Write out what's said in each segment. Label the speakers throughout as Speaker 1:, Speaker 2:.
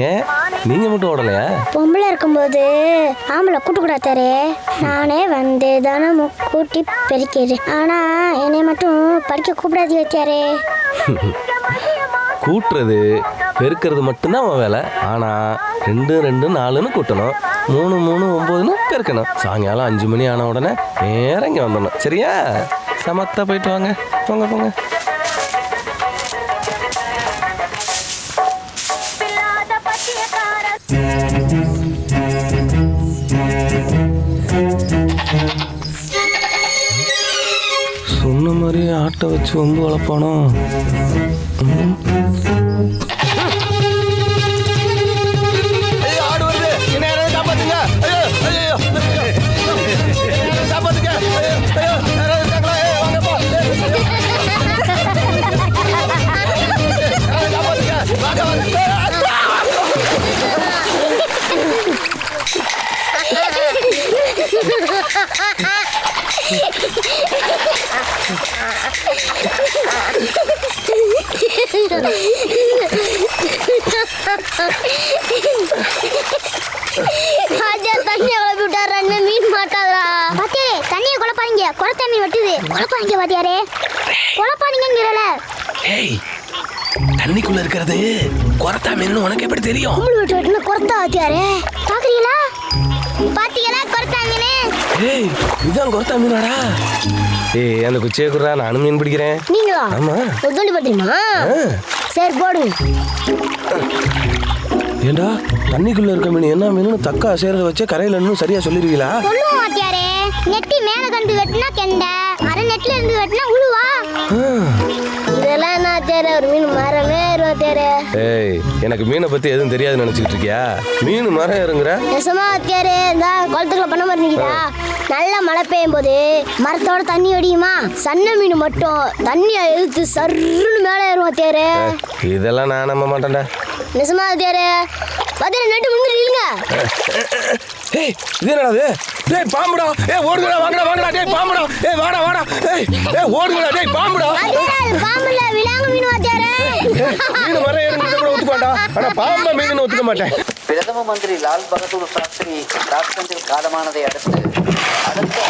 Speaker 1: ஏன் நீங்க மட்டும் ஓடலையா?
Speaker 2: பொம்பளை இருக்கும்போது ஆம்பளை கூட்டுக்கூடாத்தாரே. நானே வந்து தானே கூட்டி பெருக்கிறேன். ஆனா என்னை மட்டும் படிக்க கூப்பிடாது வச்சாரே.
Speaker 1: கூட்டுறது பெருக்கிறது மட்டும்தான் அவன் வேலை. ஆனா 2 2 4ன்னு கூட்டணும், 3 3 9ன்னு பெருக்கணும். சாயங்காலம் 5 மணி ஆன உடனே நேரம் இங்கே வந்துடணும். சரியா? சமத்தா போயிட்டு வாங்க. போங்க போங்க. சொன்ன மாதிரி ஆட்டை வச்சு வந்து வளர்ப்பானோ?
Speaker 2: மீன் மாட்டாதா பாத்தியாரே? தண்ணியை குழப்பாதீங்க, குளத்த மீன் வெட்டுது. குழப்பாதீங்க பாத்தியாரே, குழப்பாதீங்கிறல.
Speaker 1: ஏய், தண்ணிக்குள்ள இருக்கிறது குறத்தா மீன் உனக்கு எப்படி தெரியும்?
Speaker 2: வெட்டு குறத்தா பாத்தியாரே? பாக்குறீங்களா? பாத்தீங்களா குறத்தா மீன்?
Speaker 1: ஏய், இதான் குறத்தா மீனாடா. ஏய், அந்த குச்சியை குடுறா, நானும் மீன் பிடிக்கிறேன்.
Speaker 2: நீங்களா?
Speaker 1: ஆமா.
Speaker 2: சொல்லி பாத்தீங்களா? சரி போடுங்க.
Speaker 1: ஏண்டா, தண்ணிக்குள்ள இருக்க மீன் என்ன மீன் தக்கா சேர்றத வச்சு கரையில இன்னும் சரியா சொல்லிருவீங்களா?
Speaker 2: சொல்லுவோம் வாத்தியாரே. நெட்டி மேல கண்டு வெட்டினா கெண்டை, அரை நெட்ல இருந்து வெட்டினா உழுவா. இதெல்லாம் என்ன வாத்தியாரே? ஒரு மீன் மரமே வாத்தியாரே.
Speaker 1: ஏய், எனக்கு மீனை பத்தி எதுவும் தெரியாதுன்னு நினைச்சிட்டு இருக்கியா? மீன் மரம் ஏறுங்கிற?
Speaker 2: நெசமா வாத்தியாரே, இந்த குளத்துக்குள்ள பண்ண மாதிரி நிக்குதா? நல்ல மழை பெய்யும் போது மரத்தோட தண்ணி அடியுமா, சன்ன மீன் மட்டும் தண்ணியை இழுத்து சர்ன்னு மேலே ஏறும் வாத்தியாரே.
Speaker 1: இதெல்லாம் நான் நம்ப மாட்டேன்டா.
Speaker 2: நெசமா வாத்தியாரே, வாத்தியாரே நட்டு முன்னிருங்க.
Speaker 1: ஏய், இது என்னடா இது? டேய் பாம்புடா. ஏய் ஓடுடா, வாங்கடா வாங்கடா. டேய் பாம்புடா. ஏய் வாடா வாடா. ஏய் ஓடுடா. டேய் பாம்புடா.
Speaker 2: வாத்தியாரே, பாம்பு இல்ல, விலாங்கு மீன் வாத்தியாரே.
Speaker 1: மீன் மரம் ஏறுங்கிறத கூட ஒத்துக்கமாட்டா. ஆனா பாம்பை மீன் ஒத்துக்க மாட்டேன்.
Speaker 3: பிரதம மந்திரி லால் பகதூர் சாஸ்திரி ராஜ்கண்டில் காலமானதை அடுத்த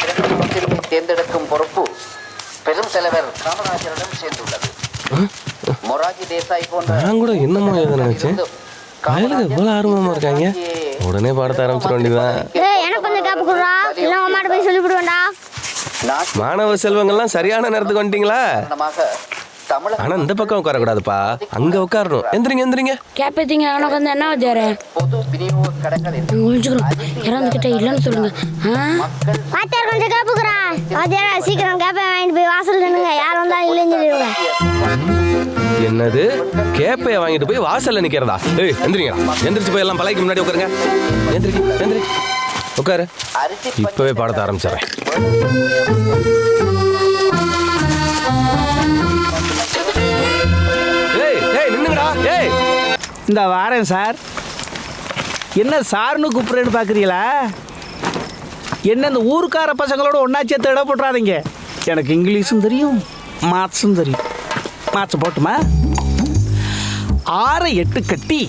Speaker 3: பிரதம மந்திரியை தேர்ந்தெடுக்கும் பொறுப்பு பெரும் தலைவர் காமராஜரிடம் சேர்ந்துள்ளது. மொராஜி தேசாய் போன்ற
Speaker 1: நான் கூட என்னமோ எதை நினைச்சேன், வயலுக்கு இவ்வளவு ஆர்வமா இருக்காங்க. உடனே பாடத்த ஆரம்பிச்சிட வேண்டியதுதான்.
Speaker 2: எனக்கு கொஞ்சம் கேப்பு குடுறா, இல்ல உங்க அம்மாட்ட போய் சொல்லி விடுவேன்டா.
Speaker 1: மாணவ செல்வங்கள்லாம் சரியான நேரத்துக்கு வந்துட்டீங்களா? ஆனா இந்த பக்கம் உட்கார கூடாதுப்பா, அங்க உட்காரணும். எந்திரிங்க எந்திரிங்க.
Speaker 4: கேப்பீங்க எனக்கு வந்து என்ன வாத்தியாரே?
Speaker 3: பொது விநியோக கடைகளில்
Speaker 4: ஒழிச்சுக்கிறோம், இறந்துகிட்ட இல்லைன்னு சொல்லுங்க.
Speaker 2: வாத்தியார் கொஞ்சம் கேப்புக்குறா. வாத்தியாரா சீக்கிரம் கேப்பை வாங்கிட்டு போய் வாசல் நின்னுங்க, யார் வந்தாலும் இல்லைன்னு சொல்லிடுங்க.
Speaker 1: என்னது, கேப்பைய வாங்கிட்டு போய் வாசல்ல நிக்கிறதா? ஏய் எந்திரிங்க, எந்திரிச்சு போய் எல்லாம் பழைக்கு முன்னாடி உட்காருங்க. எந்திரிங்க எந்திரி உட்காரு. இப்பவே பாடத்த ஆரம்பிச்சிடறேன். ஏய் ஏய் நின்னுங்கடா. ஏய்
Speaker 5: இந்த வாரேன் சார். என்ன சார்னு கூப்பிட்றேன்னு பார்க்குறீங்களா? என்ன இந்த ஊருக்கார பசங்களோட ஒன்றா சேர்த்து இட போட்டுறாதீங்க. எனக்கு இங்கிலீஷும் தெரியும், மேத்ஸும் தெரியும். மேத்ஸ் போட்டுமா? 6 8 கட்டி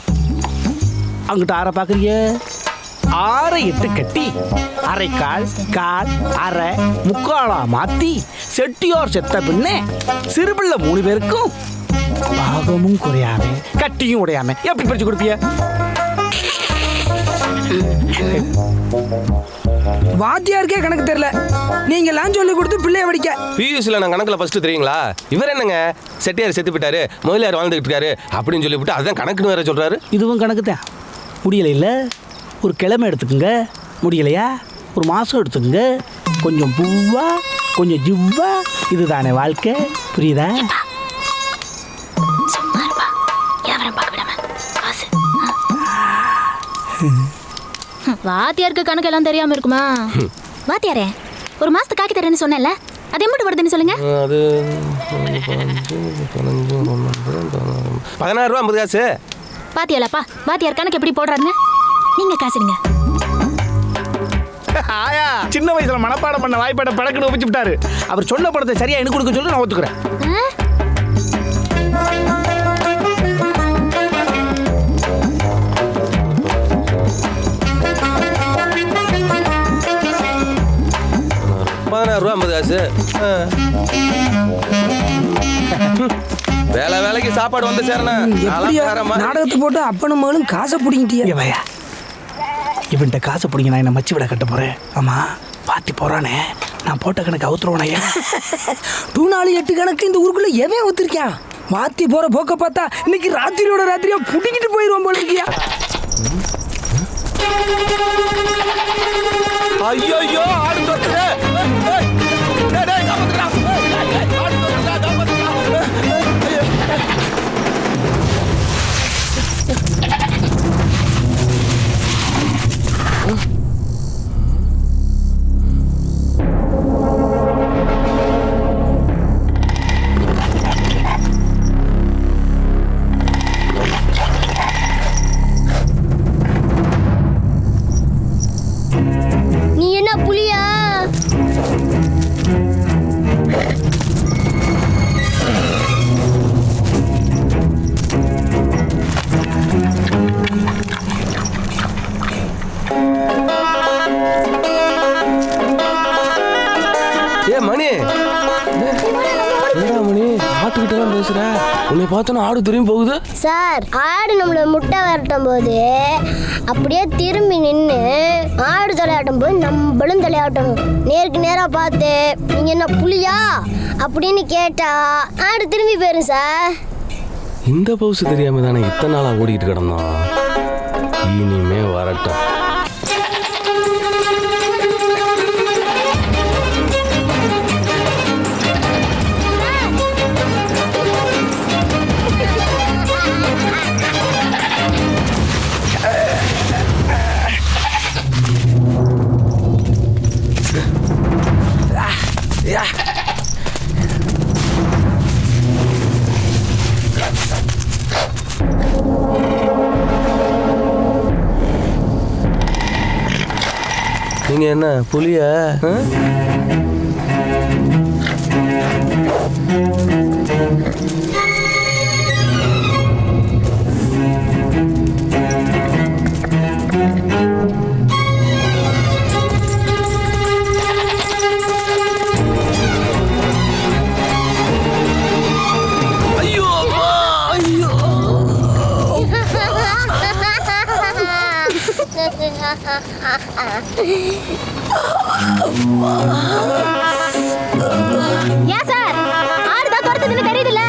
Speaker 5: அங்கிட்ட 6 பார்க்குறீங்க. 6 8 கட்டி அரைக்கால் கால் அரை முக்காலா மாற்றி செட்டியோர் செத்த பின்னே சிறுபிள்ளை 3 பேருக்கும் பாகமும் குறையாம கட்டியும் உடையாம எப்படி படிச்சு கொடுப்பிய?
Speaker 6: வாத்தியாருக்கே கணக்கு தெரியல, நீங்க எல்லாம் சொல்லி கொடுத்து பிள்ளைய படிக்க.
Speaker 1: பியூசில நான் கணக்குல ஃபர்ஸ்ட் தெரியுங்களா? இவர் என்னங்க செட்டியார் செத்து போயிட்டாரு, முதலியார் வாழ்ந்துகிட்டு இருக்காரு அப்படின்னு சொல்லிவிட்டு அதான் கணக்குன்னு வேற சொல்றாரு.
Speaker 5: இதுவும் கணக்கு தான். முடியல இல்லை, ஒரு கிழமை எடுத்துக்கோங்க. முடியலையா, ஒரு மாதம் எடுத்துக்கோங்க. கொஞ்சம் பூவா கொஞ்சம் ஜிவ்வா, இதுதானே வாழ்க்கை. புரியுதா?
Speaker 4: வாத்தியாருக்கு கணக்கு எல்லாம் தெரியாம இருக்குமா? வாத்தியாரே, ஒரு மாசத்துக்கு காக்கி தரேன்னு சொன்னேன்ல, அது எப்படி வருதுன்னு சொல்லுங்க.
Speaker 1: அது 16 ரூபா 50 காசு.
Speaker 4: பாத்தியாலாப்பா, வாத்தியார் கணக்கு எப்படி போடுறாருன்னு. நீங்க காசுடுங்க.
Speaker 5: ஆயா சின்ன வயசுல மனப்பாடம் பண்ண வாய்ப்பாட படக்குன்னு ஒப்பிச்சு விட்டாரு. அவர் சொன்ன படத்தை சரியா எனக்கு கொடுக்க சொல்லி நான் ஒத்துக்கிறேன்.
Speaker 1: 16,000 ரூபா 50 காசு. வேலைக்கு சாப்பாடு வந்து சேரணும்.
Speaker 6: எப்படியா நாடகத்தை போட்டு அப்பனும் மகளும் காசை பிடிங்கிட்டியா?
Speaker 5: ஏவாயா இவன்கிட்ட காசை பிடிங்க, நான் என்ன மச்சி விட கட்ட போறேன். ஆமா பாத்தி போறானே, நான் போட்ட கணக்கு அவுத்துருவானே.
Speaker 6: 2 4 8 கணக்கு இந்த ஊருக்குள்ள எவன் ஒத்துருக்கான்? வாத்தி போற போக்க பார்த்தா இன்னைக்கு ராத்திரியோட ராத்திரியா புடிக்கிட்டு போயிடுவான் போல இருக்கியா?
Speaker 1: ஐயோ ஆடு தோத்துடே. டேய் காப்பாத்துடா. ஆடு தோத்துடா, காப்பாத்துடா.
Speaker 2: நீ என்ன புலியா?
Speaker 1: மணி என்னடா மணி ஆட்டுக்கிட்ட தான் பேசுற? உன்னை பார்த்தோன்னா ஆடு திரும்பி போகுது.
Speaker 2: சார், ஆடு நம்மள முட்டை விரட்டும் போது அப்படியே திரும்பி நின்று ஆடு தலையாட்டும் போது நம்மளும் தலையாட்டணும். நேருக்கு நேராக பார்த்து நீங்க என்ன புலியா அப்படின்னு கேட்டா ஆடு திரும்பி போயிரும் சார்.
Speaker 1: இந்த பவுசு தெரியாம தானே இத்தனை நாளா ஓடிக்கிட்டு கிடந்தோம். இனிமே வரட்டும். நீங்க என்ன புலியா?
Speaker 4: ஏன் சார் ஆடு தான் துரத்துதுன்னு தெரியுதுல்ல,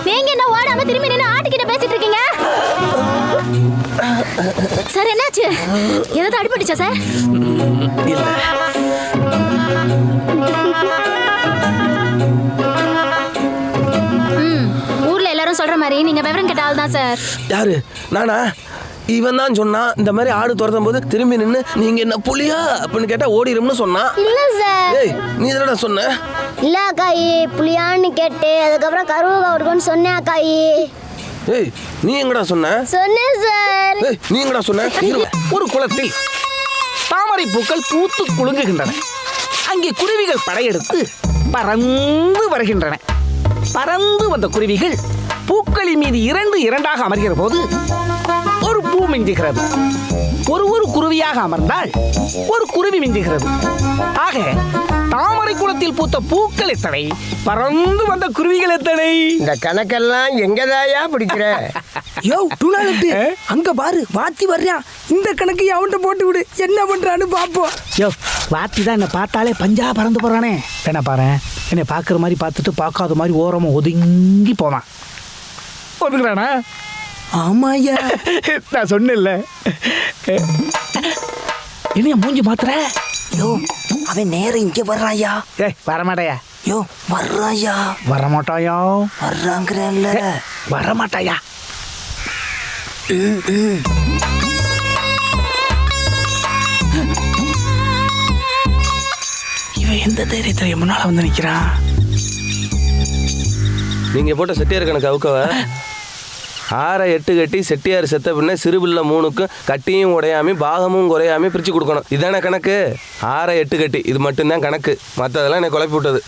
Speaker 4: நீங்க என்ன ஓடாம திரும்பி நின்று ஆட்டுக்கிட்ட பேசிட்டு இருக்கீங்க? சார் என்னாச்சு? ஏதாவது அடிபட்டுச்சா சார்?
Speaker 5: இல்ல
Speaker 4: ஊர்ல எல்லாரும் சொல்ற மாதிரி நீங்க விவரம் கேட்ட ஆள் தான் சார்.
Speaker 1: யாரு? நானா? இவன் தான் சொன்னான் இந்த மாதிரி ஆடு துரத்தும் போது திரும்பி நின்று நீங்க என்ன புலியா அப்படின்னு கேட்டா ஓடிடும்னு சொன்னான்.
Speaker 2: இல்ல சார்.
Speaker 1: ஏய் நீ என்னடா சொன்ன?
Speaker 2: இல்ல அக்காயி, புலியான்னு கேட்டு அதுக்கப்புறம் கருவு கவுருக்குன்னு சொன்னேன் அக்காயி.
Speaker 1: ஏய் நீ எங்கடா சொன்ன?
Speaker 2: சொன்னேன் சார்.
Speaker 1: ஏய் நீ எங்கடா சொன்ன?
Speaker 5: ஒரு குளத்தில் தாமரை பூக்கள் பூத்து குலுங்குகின்றன. அங்கே குருவிகள் படையெடுத்து பறந்து வருகின்றன. பறந்து வந்த குருவிகள் பூக்களின் மீது 2 அமர்கிற போது ஒரு பூ மிஞ்சுகிறது. ஒரு குருவியாக அமர்ந்தால் ஒரு குருவி மிஞ்சுகிறது. ஆக தாமரை குளத்தில் பூத்த பூக்கள் எத்தனை, பறந்து வந்த குருவிகள் எத்தனை?
Speaker 7: இந்த கணக்கெல்லாம் எங்கதாயா பிடிக்கிற?
Speaker 6: யோ 2 4 8 அங்க பாரு, வாத்தி வர்றான். இந்த கணக்கு அவன்கிட்ட போட்டு விடு, என்ன பண்றான்னு பாப்போம்.
Speaker 5: யோ வாத்தி தான் என்னை பார்த்தாலே பஞ்சா பறந்து போறானே. என்ன பாரு, என்னை பார்க்குற மாதிரி பார்த்துட்டு பார்க்காத மாதிரி ஓரமாக ஒதுங்கி போவான். ஒதுக்குறானா?
Speaker 6: ஆமாயா,
Speaker 5: நான் சொன்னேன்ல. என்னைய மூஞ்சி மாத்துற?
Speaker 6: யோ அவன் நேரம் இங்க வர்றாயா.
Speaker 5: ஏய் வரமாட்டாயா?
Speaker 6: யோ வர்றாயா.
Speaker 5: வரமாட்டாயா?
Speaker 6: வர்றாங்கிறல்ல.
Speaker 5: வரமாட்டாயா? இவன் எந்த தைரியத்தை முன்னால வந்து நிக்கிறான்?
Speaker 1: நீங்க போட்ட செட்டியார் கணக்கு அவுக்கவ 6 8 கட்டி செட்டியார் செத்த பின்ன சிறுபிள்ளை 3க்கும் கட்டியும் உடையாமி பாகமும் குறையாமி பிரித்து கொடுக்கணும். இதானே கணக்கு? 6 8 கட்டி இது மட்டும்தான் கணக்கு. மற்றதெல்லாம் என்னை குழப்பி விட்டது.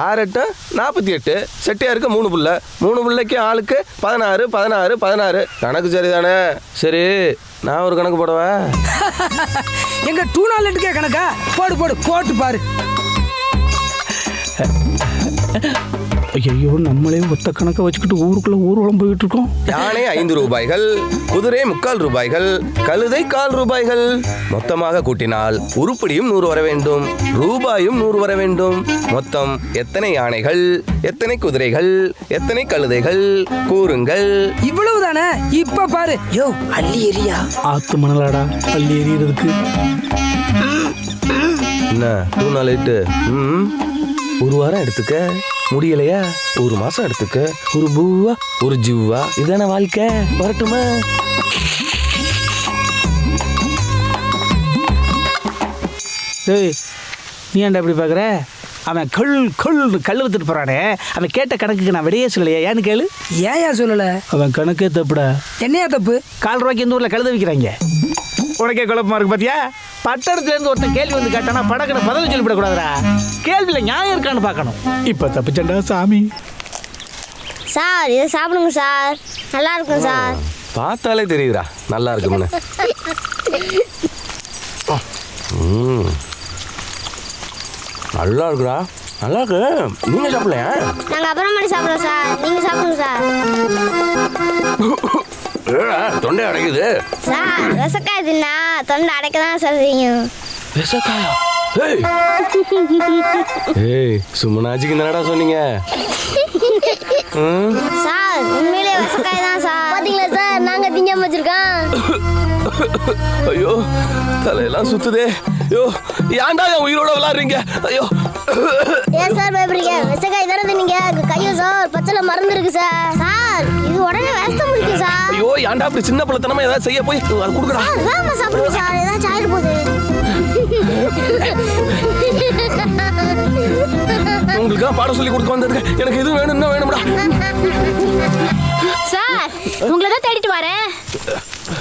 Speaker 1: 6 8 48, செட்டியாருக்கு 3 பிள்ளை, 3 பிள்ளைக்கு ஆளுக்கு 16 16 16. கணக்கு சரிதானே? சரி நான் ஒரு கணக்கு போடவா?
Speaker 6: எங்க 2 4 8 கணக்கா? போடு போடு போட்டு பாரு.
Speaker 5: ஐயோ நம்மளே ஒத்த கணக்கை வச்சுக்கிட்டு ஊருக்குள்ள ஊர்வலம் போயிட்டு இருக்கோம்.
Speaker 1: யானை 5 ரூபாய்கள், குதிரை 3/4 ரூபாய்கள், கழுதை 1/4 ரூபாய்கள். மொத்தமாக கூட்டினால் உருப்படியும் 100 வர வேண்டும், ரூபாயும் 100 வர வேண்டும். மொத்தம் எத்தனை யானைகள், எத்தனை குதிரைகள், எத்தனை கழுதைகள் கூறுங்கள்.
Speaker 6: இவ்வளவுதானே? இப்ப பாரு. யோ அள்ளி எரியா.
Speaker 5: ஆத்து மணலாடா அள்ளி எறிகிறதுக்கு.
Speaker 1: என்ன 2 நாள் எட்டு? ஒரு வாரம் எடுத்துக்க முடியலையா, 1 மாசம் எடுத்துக்க. ஒரு பூவா ஒரு ஜிவ்வா, இதான வாழ்க்கை. வரட்டுமா?
Speaker 5: ஏய் நீ ஏன்டா இப்படி பார்க்குற? அவன் கல் வித்துட்டு போகிறானே, அவன் கேட்ட கணக்குக்கு நான் விடையே சொல்லலையா? ஏன்னு கேளு.
Speaker 6: ஏயா சொல்லல?
Speaker 5: அவன் கணக்கே தப்புடா.
Speaker 6: என்னையா தப்பு?
Speaker 5: 4 ரூபாய்க்கு இந்த ஊரில் கழுத விற்கிறாங்க. உனக்கே குழப்பமா இருக்கு பார்த்தியா? பட்டணத்துலேருந்து ஒருத்தன் கேள்வி வந்து கேட்டானா படக்குன்னு பதில் சொல்லிவிடக்கூடாதுடா. கேள்வியில் நியாயம் இருக்கான்னு பார்க்கணும். இப்போ தப்பிச்சண்டா சாமி.
Speaker 2: சார் இதை சாப்பிடுங்க சார், நல்லா இருக்கும் சார்.
Speaker 1: பார்த்தாலே தெரியுதுடா நல்லா இருக்கும்னு. நல்லா இருக்குடா, நல்லா இருக்கு. நீங்க சாப்பிடலையா?
Speaker 2: நாங்கள் அப்புறமாட்டி சாப்பிடுவோம் சார், நீங்கள் சாப்பிடுங்க சார்.
Speaker 1: தொண்டை அடைக்குது
Speaker 2: சார் விசக்காய் தின்னா தொண்டை அடைக்க தான் சார் செய்யும்.
Speaker 1: விசக்காயா? ஏய் சும்மனாச்சிக்கு என்னடா சொன்னீங்க?
Speaker 2: சார் உண்மையிலே விசக்காய் தான் சார். பார்த்தீங்களா சார், நாங்கள் திங்காம வச்சிருக்கோம்.
Speaker 1: ஐயோ தலையெல்லாம் சுத்துதே. ஐயோ ஏன்டா என் உயிரோட விளாடுறீங்க? ஐயோ
Speaker 2: ஏன் சார் பயப்படுறீங்க? விசக்காய் தானே தின்னீங்க, கையில் சார் பச்சைல மருந்து இருக்கு சார். சார் இது உடனே விஷம் முடிக்கும் சார்.
Speaker 1: ஐயோ ஏன்டா அப்படி சின்ன பிள்ளைத்தனமா ஏதாவது செய்ய போய் அது கொடுக்குறா.
Speaker 2: வேகமா சாப்பிடுங்க சார், ஏதாச்சும் ஆயிட போகுது.
Speaker 1: உங்களுக்கு பாடம் சொல்லி கொடுக்க வந்திருக்கேன், எனக்கு எதுவும் வேணும்னா வேணும்டா.
Speaker 4: சார் உங்களை தான் தேடிட்டு வரேன்.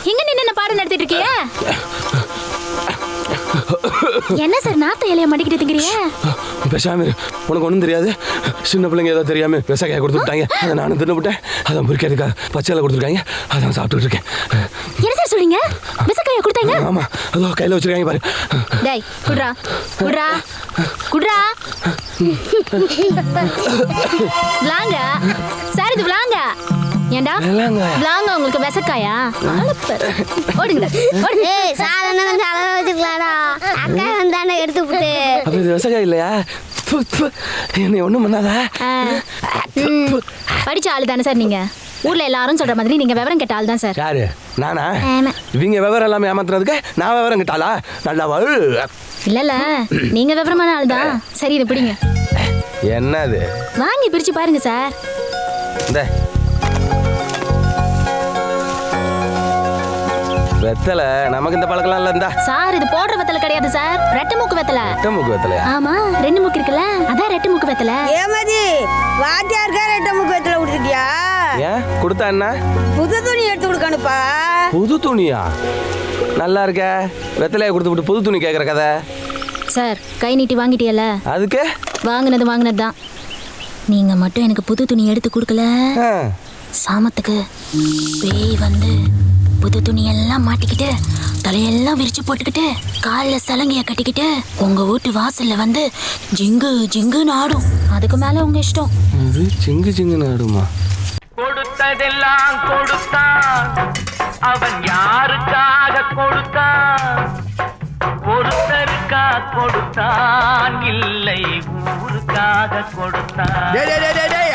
Speaker 4: எங்க நின்று என்ன பாடம் நடத்திட்டு இருக்கீங்க? என்ன சார் நாத்த இலைய மடிக்கிட்டு திங்கிறீங்க?
Speaker 1: பேசாம உனக்கு ஒன்றும் தெரியாது. சின்ன பிள்ளைங்க ஏதோ தெரியாம விசக்காயை கொடுத்துட்டாங்க, அதை நானும் தின்னுவிட்டேன். அதான் முறிக்கிறதுக்காக பச்சையில கொடுத்துருக்காங்க, அதான் சாப்பிட்டுட்டு இருக்கேன்.
Speaker 4: என்ன சார் சொல்றீங்க? விசக்காயை கொடுத்தாங்க?
Speaker 1: ஆமா அதோ கையில வச்சிருக்காங்க பாரு.
Speaker 4: டேய் குட்ரா குட்ரா குட்ரா. விளாங்க சார், இது விளாங்க. ஏண்டா விளாங்க உங்களுக்கு விசக்காயா? ஓடுங்க.
Speaker 2: ஏய் சார் என்ன கொஞ்சம் அளவா வச்சுக்கலாடா, அக்கா வந்தானே எடுத்து போட்டு.
Speaker 1: அப்ப இது விசக்காய் இல்லையா? என்னை ஒண்ணும் பண்ணாதா?
Speaker 4: படிச்ச ஆளு தானே சார் நீங்க? ஊர்ல எல்லாரும் சொல்ற மாதிரி நீங்க விவரம் கேட்ட ஆள் தான் சார்.
Speaker 1: யாரு நானா?
Speaker 4: ஆமா.
Speaker 1: இவங்க விவரம் எல்லாமே ஏமாத்துறதுக்கு நான் விவரம் கிட்டாளா? நல்லா
Speaker 4: இல்ல நீங்க விவரமான ஆள் தான். சரி இதை பிடிங்க.
Speaker 1: என்னது?
Speaker 4: வாங்கி பிரிச்சு பாருங்க சார்.
Speaker 1: இந்த வெத்தலை நமக்கு இந்த பழக்கலாம் இல்ல. இந்த
Speaker 4: சார் இது போடுற வெத்தலை கிடையாது சார், ரெட்டை மூக்கு வெத்தலை.
Speaker 1: ரெட்டை மூக்கு வெத்தலையா?
Speaker 4: ஆமா 2 மூக்கு இருக்குல்ல, அதான் ரெட்டை மூக்கு வெத்தலை.
Speaker 8: ஏமாதி வாத்தியாருக்கா ரெட்டை மூக்கு வெத்தலை கொடுத்துட்டியா?
Speaker 1: ஏன் கொடுத்தா என்ன?
Speaker 8: புது துணி எடுத்து கொடுக்கணுப்பா.
Speaker 1: புது துணியா? நல்லா இருக்க. வெத்தலையை கொடுத்து விட்டு புது துணி கேட்குற கதை.
Speaker 4: சார் கை நீட்டி வாங்கிட்டியல்ல,
Speaker 1: அதுக்கு
Speaker 4: வாங்கினது தான். நீங்க மட்டும் எனக்கு புது துணி எடுத்து கொடுக்கல, சாமத்துக்கு பேய் வந்து புது துணியெல்லாம் மாட்டிக்கிட்டு தலையெல்லாம் விரிச்சு போட்டுக்கிட்டு காலில் சலங்கைய கட்டிக்கிட்டு உங்க வீட்டு வாசல்ல வந்து ஜிங்கு ஜிங்குன்னு ஆடும். அதுக்கு மேல உங்க இஷ்டம்.
Speaker 1: அது சிங்கு சிங்குன்னு ஆடுமா?
Speaker 9: கொடுத்ததெல்லாம் கொடுத்தான், அவன் யாருக்காக கொடுத்தான்? ஒருத்தருக்கா கொடுத்தான், இல்லை ஊருக்காக கொடுத்தான்.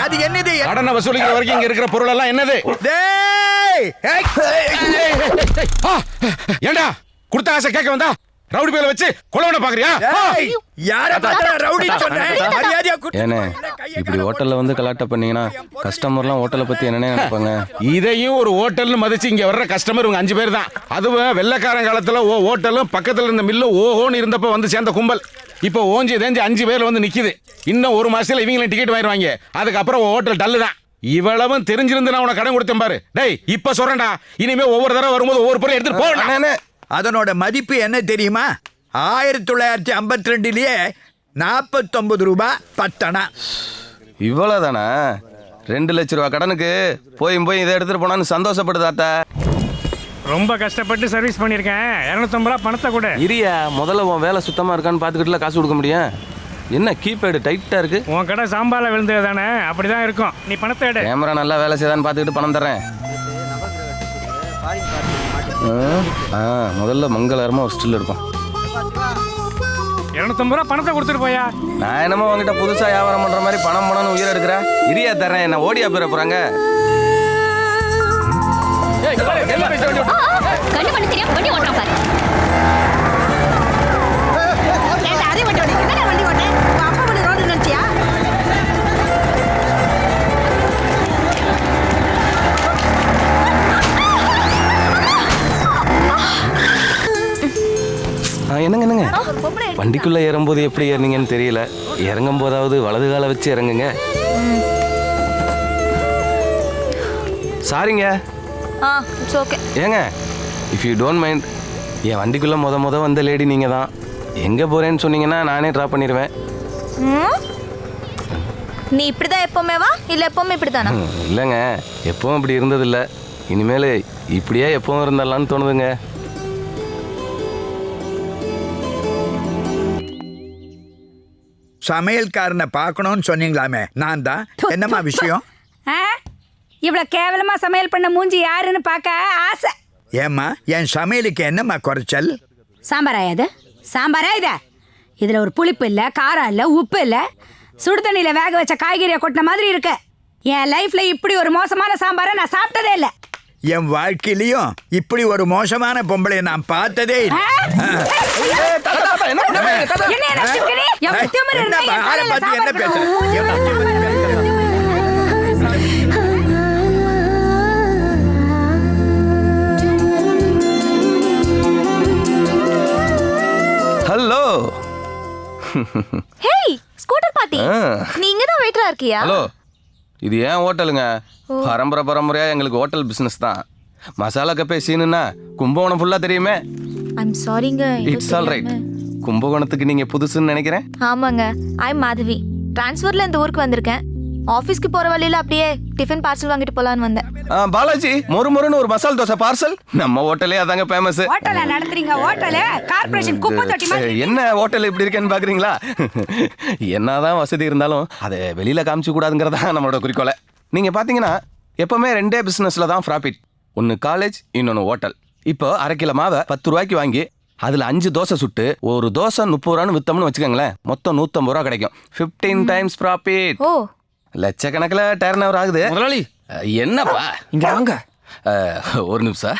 Speaker 10: அது என்னது?
Speaker 11: கடனை வசூலிக்கிற வரைக்கும் இங்க இருக்கிற பொருள் எல்லாம் என்னது? ஏண்டா கொடுத்த ஆசை கேட்க வந்தா ரவுடி பேல வச்சு கொலவன பாக்குறியா?
Speaker 1: ஏனே இப்படி ஹோட்டல்ல வந்து கலாட்ட பண்ணீங்கன்னா கஸ்டமர்லாம் ஹோட்டலை பத்தி என்ன நினைப்பாங்க?
Speaker 11: இதையும் ஒரு ஹோட்டல்னு மதிச்சு இங்க வர்ற கஸ்டமர் இவங்க 5 பேர் தான். அதுவும் வெள்ளக்காரன் காலத்துல ஹோட்டலும் பக்கத்துல இருந்த மில்லும் ஓஹோன்னு இருந்தப்ப வந்து சேர்ந்த கும்பல் இப்போ ஓஞ்சி தேஞ்சி 5 பேர் வந்து நிக்குது. இன்னும் 1 மாசத்துல இவங்களும் டிக்கெட் வாங்கிடுவாங்க. அதுக்கப்புறம் ஹோட்டல் டல்லு தான். இவ்வளவும் தெரிஞ்சிருந்து நான் உனக்கு கடன் கொடுத்தேன் பாரு. டேய் இப்ப சொல்றேன்டா, இனிமே ஒவ்வொரு தடவை வரும்போது ஒவ்வொரு பொருள் எடுத்துட்டு போறேன்.
Speaker 10: அதனோட மதிப்பு என்ன தெரியுமா? 1952லயே 49 ரூபாய் 10 அணா.
Speaker 1: இவ்வளவுதானா? 2 லட்ச ரூபா கடனுக்கு போய் இதை எடுத்துட்டு போனான்னு சந்தோஷப்படுதாத்தா.
Speaker 12: ரொம்ப கஷ்டப்பட்டு சர்வீஸ் பண்ணியிருக்கேன். 250 ரூபா பணத்தை கூட.
Speaker 1: இரியா முதல்ல உன் வேலை சுத்தமா இருக்கான்னு பார்த்துக்கிட்டுல காசு கொடுக்க முடியும். என்ன கீபேடு டைட்டா இருக்கு?
Speaker 12: உன் கடை சாம்பாரில் விழுந்தது தானே, அப்படிதான் இருக்கும். நீ பணத்தை எடு.
Speaker 1: கேமரா நல்லா வேலை செய்தான்னு பார்த்துக்கிட்டு பணம் தர்றேன். முதல்ல மங்களகரமா ஒரு ஸ்டில் இருக்கும்.
Speaker 12: 250 ரூபா பணத்தை கொடுத்துட்டு போயா.
Speaker 1: நான் என்னமோ உங்ககிட்ட புதுசா வியாபாரம் பண்ற மாதிரி பணம் பணம்னு உயிர் எடுக்கிறேன். இரியா தர்றேன், என்ன ஓடியா போயிட போறாங்க.
Speaker 4: கண்ணு பண்ணி தெரியாம வண்டி ஓட்டுறான் பாரு.
Speaker 8: அதே வண்டி ஓட்டு என்னடா வண்டி ஓட்டு அப்பா பண்ணி ரோடு நினைச்சியா?
Speaker 1: என்னங்க வண்டிக்குள்ள ஏறும்போது எப்படி ஏறினீங்கன்னு தெரியல. இறங்கும் போதாவது வலது காலை வச்சு இறங்குங்க. சாரிங்க.
Speaker 4: It's okay.
Speaker 1: ஏங்க இஃப் யூ டோன்ட் மைண்ட், என் வண்டிக்குள்ள முத வந்த லேடி நீங்க தான். எங்க போறேன்னு சொன்னீங்கன்னா நானே ட்ராப் பண்ணிடுவேன்.
Speaker 4: நீ இப்படிதான் எப்பவுமே வா, இல்ல எப்பவுமே இப்படிதானா?
Speaker 1: இல்லைங்க, எப்பவும் இப்படி இருந்ததில்ல. இனிமேல் இப்படியே எப்பவும் இருந்தலான்னு தோணுதுங்க.
Speaker 10: சமையல்காரனை பார்க்கணும்னு சொன்னீங்களாமே, நான் தான். என்னம்மா விஷயம்?
Speaker 8: இவ்வளவு கேவலமா சமையல் பண்ண மூஞ்சி யாருன்னு பார்க்க ஆசை.
Speaker 10: ஏம்மா, என் சமையலுக்கு என்னம்மா குறைச்சல்?
Speaker 8: சாம்பாரா இது? சாம்பாரா இது? இதுல ஒரு புளிப்பு இல்ல, காரம் இல்ல, உப்பு இல்ல, சுடுதண்ணியில வேக வச்ச காய்கறியை கொட்டின மாதிரி இருக்கு. என் லைஃப்ல இப்படி ஒரு மோசமான சாம்பாரை நான் சாப்பிட்டதே இல்ல.
Speaker 10: என் வாழ்க்கையிலையும் இப்படி ஒரு மோசமான பொம்பளை நான் பார்த்ததே இல்லை. என்ன பேசுறேன்?
Speaker 1: ஹலோ.
Speaker 4: ஹேய் ஸ்கூட்டர் பாட்டி, நீங்க தான் வெயிட்டரா இருக்கியா?
Speaker 1: ஹலோ, இது ஏன் ஹோட்டலுங்க? பரம்பரையா எங்களுக்கு ஹோட்டல் பிசினஸ் தான். மசாலா கப்பே சீனுன்னா கும்பகோணம் ஃபுல்லா தெரியுமே.
Speaker 4: ஐம் சாரிங்க.
Speaker 1: It's all right. கும்பகோணத்துக்கு நீங்க புதுசுன்னு நினைக்கிறேன்.
Speaker 4: ஆமாங்க, ஐம் மாதவி. டிரான்ஸ்ஃபர்ல இந்த ஊருக்கு வந்திருக்கேன். ஆபீஸ்க்கு போற வழியில அப்படியே டிஃபன் பார்சல் வாங்கிட்டு போலான்னு வந்தேன்.
Speaker 1: பாலாஜி, மொறுன்னு ஒரு மசால் தோசை பார்சல். நம்ம ஹோட்டலே அதாங்க ஃபேமஸ்.
Speaker 8: ஹோட்டல நடத்துறீங்க? ஹோட்டல கார்ப்பரேஷன் குப்பை தொட்டி மாதிரி.
Speaker 1: என்ன ஹோட்டல் இப்படி இருக்கேன்னு பாக்குறீங்களா? என்னதான் வசதி இருந்தாலும் அதை வெளியில காமிச்சு கூடாதுங்கிறதா நம்மளோட குறிக்கோளை. நீங்க பாத்தீங்கன்னா எப்பவுமே 2 பிசினஸ்ல தான் ப்ராஃபிட். ஒன்னு காலேஜ், இன்னொன்னு ஹோட்டல். இப்போ 1/2 கிலோ மாவை 10 ரூபாய்க்கு வாங்கி அதுல 5 தோசை சுட்டு ஒரு தோசை 30 ரூபான்னு வித்தோம்னு வச்சுக்கோங்களேன், மொத்தம் 150 ரூபா கிடைக்கும். 15 டைம்ஸ் ப்ராஃபிட்.
Speaker 4: ஓ,
Speaker 1: லட்சக்கணக்கில் டர்ன் ஓவர் ஆகுது.
Speaker 5: முதலாளி
Speaker 1: என்னப்பா
Speaker 6: இங்க வாங்க.
Speaker 1: ஒரு நிமிஷம்.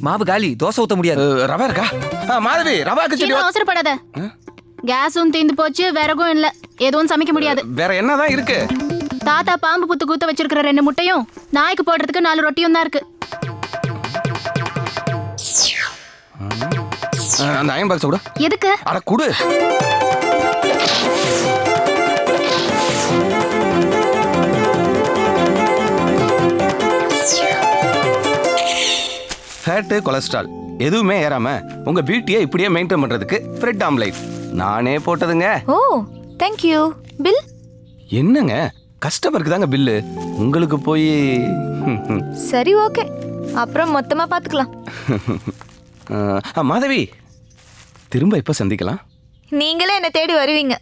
Speaker 6: மாவு காலி, தோசை ஊத்த முடியாது.
Speaker 1: ரவா இருக்கா? மாதவி, ரவா கிச்சடி.
Speaker 4: அவசரப்படாத. கேஸும் தீந்து போச்சு, விறகும் இல்ல, எதுவும் சமைக்க முடியாது.
Speaker 1: வேற என்னதான் இருக்கு?
Speaker 4: தாத்தா பாம்பு புத்து கூத்த வச்சிருக்கிற 2 முட்டையும் நாய்க்கு போடுறதுக்கு 4 ரொட்டியும் தான் இருக்கு.
Speaker 1: அந்த அயன் பாக்ஸ் கூட.
Speaker 4: எதுக்கு?
Speaker 1: அட குடு. ஃபேட்டு, கொலஸ்ட்ரால் எதுவுமே ஏறாம உங்க பியூட்டியை இப்படியே மெயின்டைன் பண்றதுக்கு பிரெட் ஆம்லேட் நானே போட்டதுங்க.
Speaker 4: ஓ, தேங்க் யூ. பில்?
Speaker 1: என்னங்க, கஸ்டமருக்கு தாங்க பில்லு, உங்களுக்கு போய்.
Speaker 4: சரி, ஓகே, அப்புறம் மொத்தமா பாத்துக்கலாம்.
Speaker 1: மாதவி, திரும்ப எப்ப சந்திக்கலாம்?
Speaker 4: நீங்களே என்ன தேடி வருவீங்க.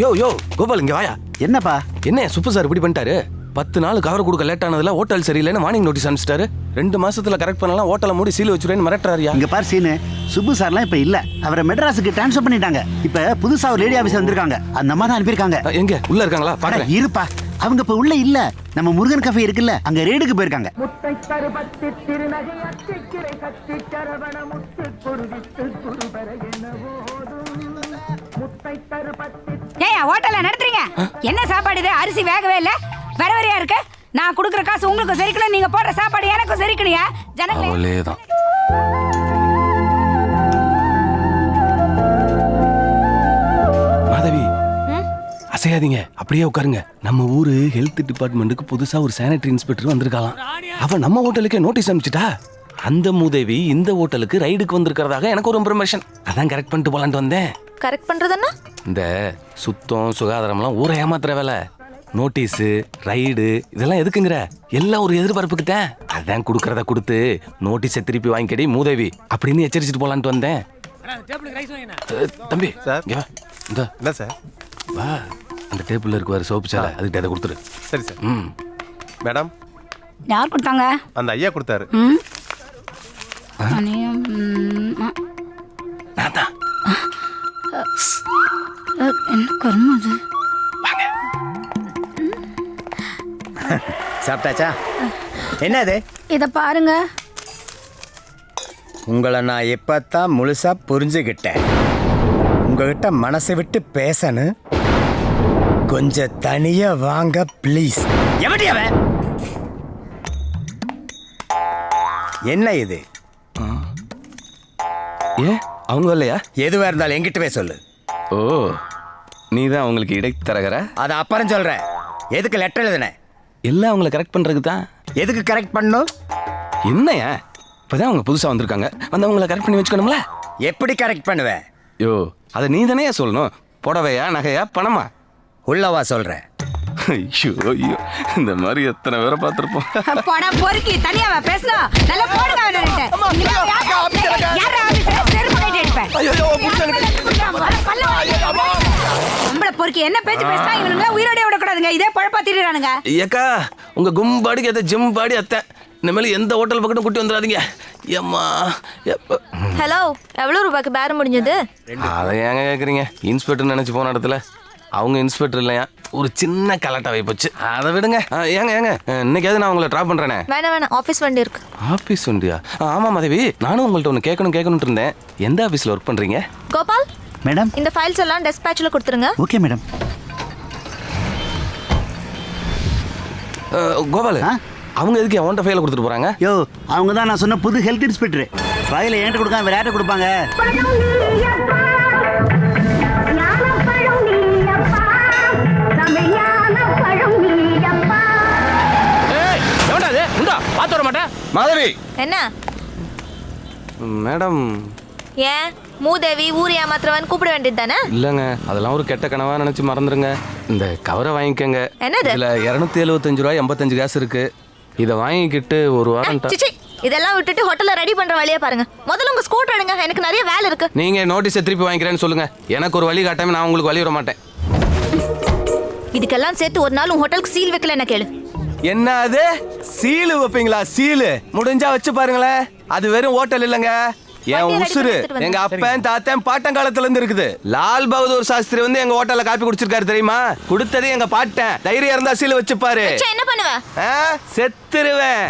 Speaker 1: யோ கோபால், இங்க வாயா.
Speaker 7: என்னப்பா?
Speaker 1: என்ன சுப்பு சார் இப்படி பண்ணிட்டாரு? 10 நாள் கவர் கொடுக்க லேட் ஆனதுல ஹோட்டல் சரியில்லைன்னு வார்னிங் நோட்டீஸ் அனுப்பிச்சிட்டாரு. 2 மாசத்துல கரெக்ட் பண்ணலாம், ஹோட்டலை மூடி சீல் வச்சுருவேன்னு மிரட்டுறாருயா.
Speaker 7: இங்க பாரு சீனு, சுப்பு சார்லாம் இப்ப இல்ல, அவரை மெட்ராஸுக்கு ட்ரான்ஸ்ஃபர் பண்ணிட்டாங்க. இப்ப புதுசா ஒரு லேடி ஆபீசர் வந்திருக்காங்க, அந்த அம்மா தான் அனுப்பியிருக்காங்க.
Speaker 1: எங்க உள்ள இருக்காங்களா? பாக்குறேன்.
Speaker 7: இருப்பா, அவங்க இப்ப உள்ள இல்ல, நம்ம முருகன் கஃபே இருக்குல்ல, அங்க ரேடுக்கு போயிருக்காங்க.
Speaker 8: ஏய், ஹோட்டல்ல நடத்துறீங்க? என்ன சாப்பாடு இது? அரிசி வேகவே இல்ல, வரவரையா இருக்கு. நான் கொடுக்குற காசு உங்களுக்கு சரிக்கணும், நீங்க போடுற சாப்பாடு எனக்கும் சரிக்கணுயா. ஜனங்களே
Speaker 1: தான். மாதவி, அசையாதீங்க, அப்படியே உட்காருங்க. நம்ம ஊரு ஹெல்த் டிபார்ட்மெண்ட்டுக்கு புதுசா ஒரு சானிட்டரி இன்ஸ்பெக்டர் வந்திருக்காளாம். அவ நம்ம ஹோட்டலுக்கே நோட்டீஸ் அனுப்பிச்சிட்டா. அந்த மூதேவி இந்த ஹோட்டலுக்கு ரைடுக்கு வந்திருக்கிறதாக எனக்கு ஒரு இன்ஃபர்மேஷன். அதான் கரெக்ட் பண்ணிட்டு போலான்ட்டு வந்தேன்.
Speaker 4: கரெக்ட் பண்றதுன்னா
Speaker 1: இந்த சுத்தம் சுகாதாரம்லாம் ஊரை ஏமாத்துற வேலை. நோட்டீஸு ரைடு இதெல்லாம் எதுக்குங்கிற எல்லாம் ஒரு எதிர்பார்ப்புக்கிட்டேன். அதான் கொடுக்கறத கொடுத்து நோட்டீஸை திருப்பி வாங்கிக்கடி மூதேவி அப்படின்னு எச்சரிச்சுட்டு போலான்ட்டு வந்தேன். தம்பி
Speaker 13: சார்
Speaker 1: இந்த
Speaker 13: இல்லை சார்
Speaker 1: வா, அந்த டேபிள்ல இருக்கு பாரு சோப்பு சாலை, அதுக்கிட்ட அதை கொடுத்துரு.
Speaker 13: சரி சார்.
Speaker 1: ம்
Speaker 13: மேடம்
Speaker 8: யார் கொடுத்தாங்க?
Speaker 13: அந்த ஐயா கொடுத்தாரு.
Speaker 1: நான் தான்.
Speaker 8: என்ன கருமம் அது?
Speaker 14: சாப்பிட்டாச்சா? என்னது?
Speaker 8: இதை பாருங்க.
Speaker 14: உங்களை நான் எப்பத்தான் முழுசா புரிஞ்சுக்கிட்டேன். உங்ககிட்ட மனசை விட்டு பேசணும். கொஞ்சம் தனியா வாங்க ப்ளீஸ். எப்படி அவன்? என்ன இது?
Speaker 1: ஏன் அவங்க இல்லையா?
Speaker 14: எதுவா இருந்தாலும் எங்கிட்டவே சொல்லு.
Speaker 1: ஓ, நீ தான் அவங்களுக்கு இடைத்தரகர?
Speaker 14: அதை அப்புறம் சொல்றேன். எதுக்கு லெட்டர் எழுதுன?
Speaker 1: எல்லாம் அவங்கள கரெக்ட் பண்றதுக்கு தான்.
Speaker 14: எதுக்கு கரெக்ட் பண்ணும்?
Speaker 1: என்னையா இப்பதான் அவங்க புதுசா வந்திருக்காங்க, வந்து அவங்கள கரெக்ட் பண்ணி வச்சுக்கணும்ல.
Speaker 14: எப்படி கரெக்ட் பண்ணுவேன்?
Speaker 1: யோ, அதை நீ தானே சொல்லணும். புடவையா நகையா பணமா?
Speaker 14: உள்ளவா சொல்றேன்.
Speaker 1: ஐயோ ஐயோ, இந்த மாதிரி எத்தனை பேரை பார்த்துருப்போம்.
Speaker 8: போடா பொறுக்கி, தனியாவா பேசணும்? நல்லா போடுங்க அவன்கிட்ட. நம்மள பொறுக்கி என்ன பேச்சு பேசினா இவனுங்க உயிரோட விடக்கூடாதுங்க. இதே பழப்பா திடுறானுங்க.
Speaker 1: ஏக்கா, உங்க கும்பாடிக்கு எதை ஜிம் பாடி அத்தை, இனிமேல் எந்த ஹோட்டல் பக்கத்தும் கூட்டி வந்துடாதீங்க. ஏம்மா
Speaker 15: ஹலோ, எவ்வளோ ரூபாய்க்கு பேரம் முடிஞ்சது?
Speaker 1: அதை ஏங்க கேட்குறீங்க? இன்ஸ்பெக்டர் நினச்சி போன இடத்துல அவங்க இன்ஸ்பெக்டர் இல்லையா, ஒரு சின்ன கலாட்டாவை போச்சு. அதை விடுங்க. ஏங்க இன்னைக்காவது நான் உங்களை ட்ராப் பண்ணுறேனே.
Speaker 15: வேணாம், ஆஃபீஸ் வண்டி இருக்கு.
Speaker 1: ஆஃபீஸ் வண்டியா? ஆமாம் மாதவி, நானும் உங்கள்கிட்ட ஒன்று கேட்கணும்னு இருந்தேன். எந்த ஆஃபீஸில் ஒர்க் பண்ணுறீங்க?
Speaker 15: கோபால்
Speaker 7: மேடம்,
Speaker 15: இந்த ஃபைல்ஸ் எல்லாம் டெஸ்பேட்சில் கொடுத்துருங்க.
Speaker 7: Okay madam.
Speaker 1: கோபால், அவங்க எதுக்கு அவன்கிட்ட ஃபைலை கொடுத்துட்டு போகிறாங்க?
Speaker 7: யோ, அவங்க தான் நான் சொன்ன புது ஹெல்த் இன்ஸ்பெக்டர். ஃபைலை என்கிட்ட கொடுக்காம வேற யார்கிட்ட கொடுப்பாங்க?
Speaker 1: மாதவி.
Speaker 15: என்ன
Speaker 1: மேடம்?
Speaker 15: ஏன் மூதேவி ஊர் ஏமாத்துறவன் கூப்பிட வேண்டியது தானே?
Speaker 1: இல்லைங்க, அதெல்லாம் ஒரு கெட்ட கனவா நினைச்சு மறந்துருங்க. இந்த கவரை வாங்கிக்கங்க.
Speaker 15: என்னது?
Speaker 1: இதுல 275 ரூபாய் 85 காசு இருக்கு. இதை வாங்கிக்கிட்டு ஒரு வாரம்.
Speaker 15: சிச்சி, இதெல்லாம் விட்டுட்டு ஹோட்டல்ல ரெடி பண்ற வழியா பாருங்க. முதல்ல உங்க ஸ்கூட்டர் எடுங்க, எனக்கு நிறைய வேலை இருக்கு.
Speaker 1: நீங்க நோட்டீஸை திருப்பி வாங்கிக்கிறேன்னு சொல்லுங்க. எனக்கு ஒரு வழி காட்டாம நான் உங்களுக்கு வழி விட மாட்டேன்.
Speaker 15: இதுக்கெல்லாம் சேர்த்து ஒரு நாள் உங்க ஹோட்டலுக்கு சீல் வைக்கல என்ன கேளு.
Speaker 1: என்ன அது? சீலு வைப்பீங்களா? சீலு முடிஞ்சா வச்சு பாருங்களேன். அது வெறும் ஹோட்டல் இல்லைங்க, என் உசுரு. எங்க அப்பன் தாத்தன் பாட்டங்காலத்துல இருந்து இருக்குது. லால் பகதூர் சாஸ்திரி வந்து எங்க ஹோட்டல்ல காப்பி குடிச்சிருக்காரு தெரியுமா? குடுத்ததே எங்க பாட்டன். தைரியம் இருந்தா சீலு வச்சு பாரு.
Speaker 15: என்ன பண்ணுவ?
Speaker 1: செத்துருவேன்.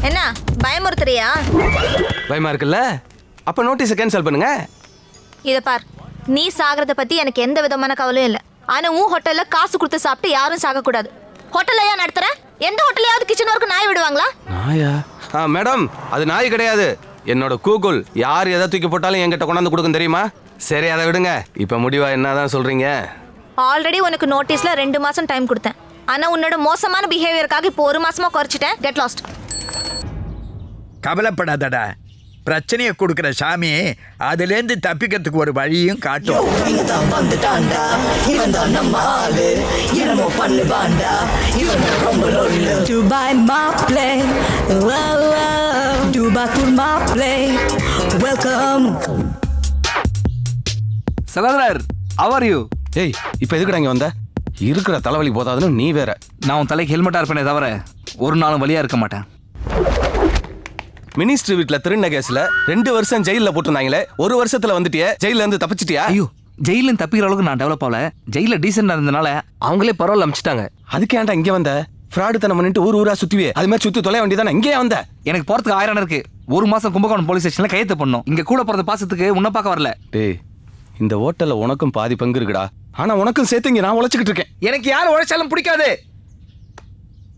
Speaker 15: என்ன பயமுறுத்துறியா?
Speaker 1: பயமா இருக்குல்ல? அப்ப நோட்டீஸை கேன்சல் பண்ணுங்க.
Speaker 15: இத பார், நீ சாகிறத பத்தி எனக்கு எந்த விதமான கவலையும் இல்லை. ஆனா உன் ஹோட்டல்ல காசு கொடுத்து சாப்பிட்டு யாரும் சாக கூடாது. ஹோட்டல்ல ஏன் நடத்துற? எந்த ஹோட்டல்லையாவது கிச்சன் ஒர்க்கு நாய் விடுவாங்களா?
Speaker 1: நாயா? மேடம், அது நாய் கிடையாது, என்னோட கூகுள். யார் எதை தூக்கி போட்டாலும் என்கிட்ட கொண்டாந்து கொடுக்கும் தெரியுமா? சரி, அதை விடுங்க. இப்ப முடிவா என்னதான் சொல்றீங்க?
Speaker 15: ஆல்ரெடி உனக்கு நோட்டீஸ்ல 2 மாசம் டைம் கொடுத்தேன். ஆனா உன்னோட மோசமான பிஹேவியருக்காக இப்போ 1 மாசமா குறைச்சிட்டேன். Get lost.
Speaker 10: கவலைப்படாதடா, பிரச்சனையை கொடுக்குற சாமி அதுலேருந்து தப்பிக்கிறதுக்கு ஒரு வழியும் காட்டும்.
Speaker 13: சகோதரர், how are you?
Speaker 1: ஏய், இப்போ எதுக்குடா இங்க வந்த? இருக்கிற தலைவலி போதாதுன்னு நீ வேற.
Speaker 13: நான் உன் தலைக்கு ஹெல்மெட்டா இருப்பேனே தவிர ஒரு நாளும் வழியா இருக்க மாட்டேன்.
Speaker 1: மினிஸ்டர் வீட்டுல திருண்ண கேஸ்ல 2 வருஷம் ஜெயில போட்டிருந்தாங்களே, 1 வருஷத்துல வந்துட்டியே, ஜெயில இருந்து தப்பிச்சிட்டியா?
Speaker 13: ஐயோ, ஜெயில தப்பிக்கிற அளவுக்கு நான் டெவலப் ஆகல. ஜெயில டீசெண்டா இருந்தனால அவங்களே பரவாயில்ல அமிச்சிட்டாங்க.
Speaker 1: அதுக்கு ஏன்டா இங்க வந்த? ஃப்ராடு தனம் பண்ணிட்டு ஊரா சுத்துவே, அது மாதிரி சுத்தி தொலை வேண்டியதானே. இங்கே வந்த?
Speaker 13: எனக்கு போறதுக்கு 1000 இருக்கு. 1 மாசம் கும்பகோணம் போலீஸ் ஸ்டேஷன்ல கையெழுத்து பண்ணோம். இங்க கூட போறது பாசத்துக்கு உன்ன பார்க்க வரல.
Speaker 1: டேய், இந்த ஹோட்டல்ல உனக்கும் பாதி பங்கு இருக்குடா. ஆனா உனக்கும் சேர்த்து இங்க நான் உழைச்சிக்கிட்டு இருக்கேன்.
Speaker 13: எனக்கு யார் உழைச்சாலும் பிடிக்காது.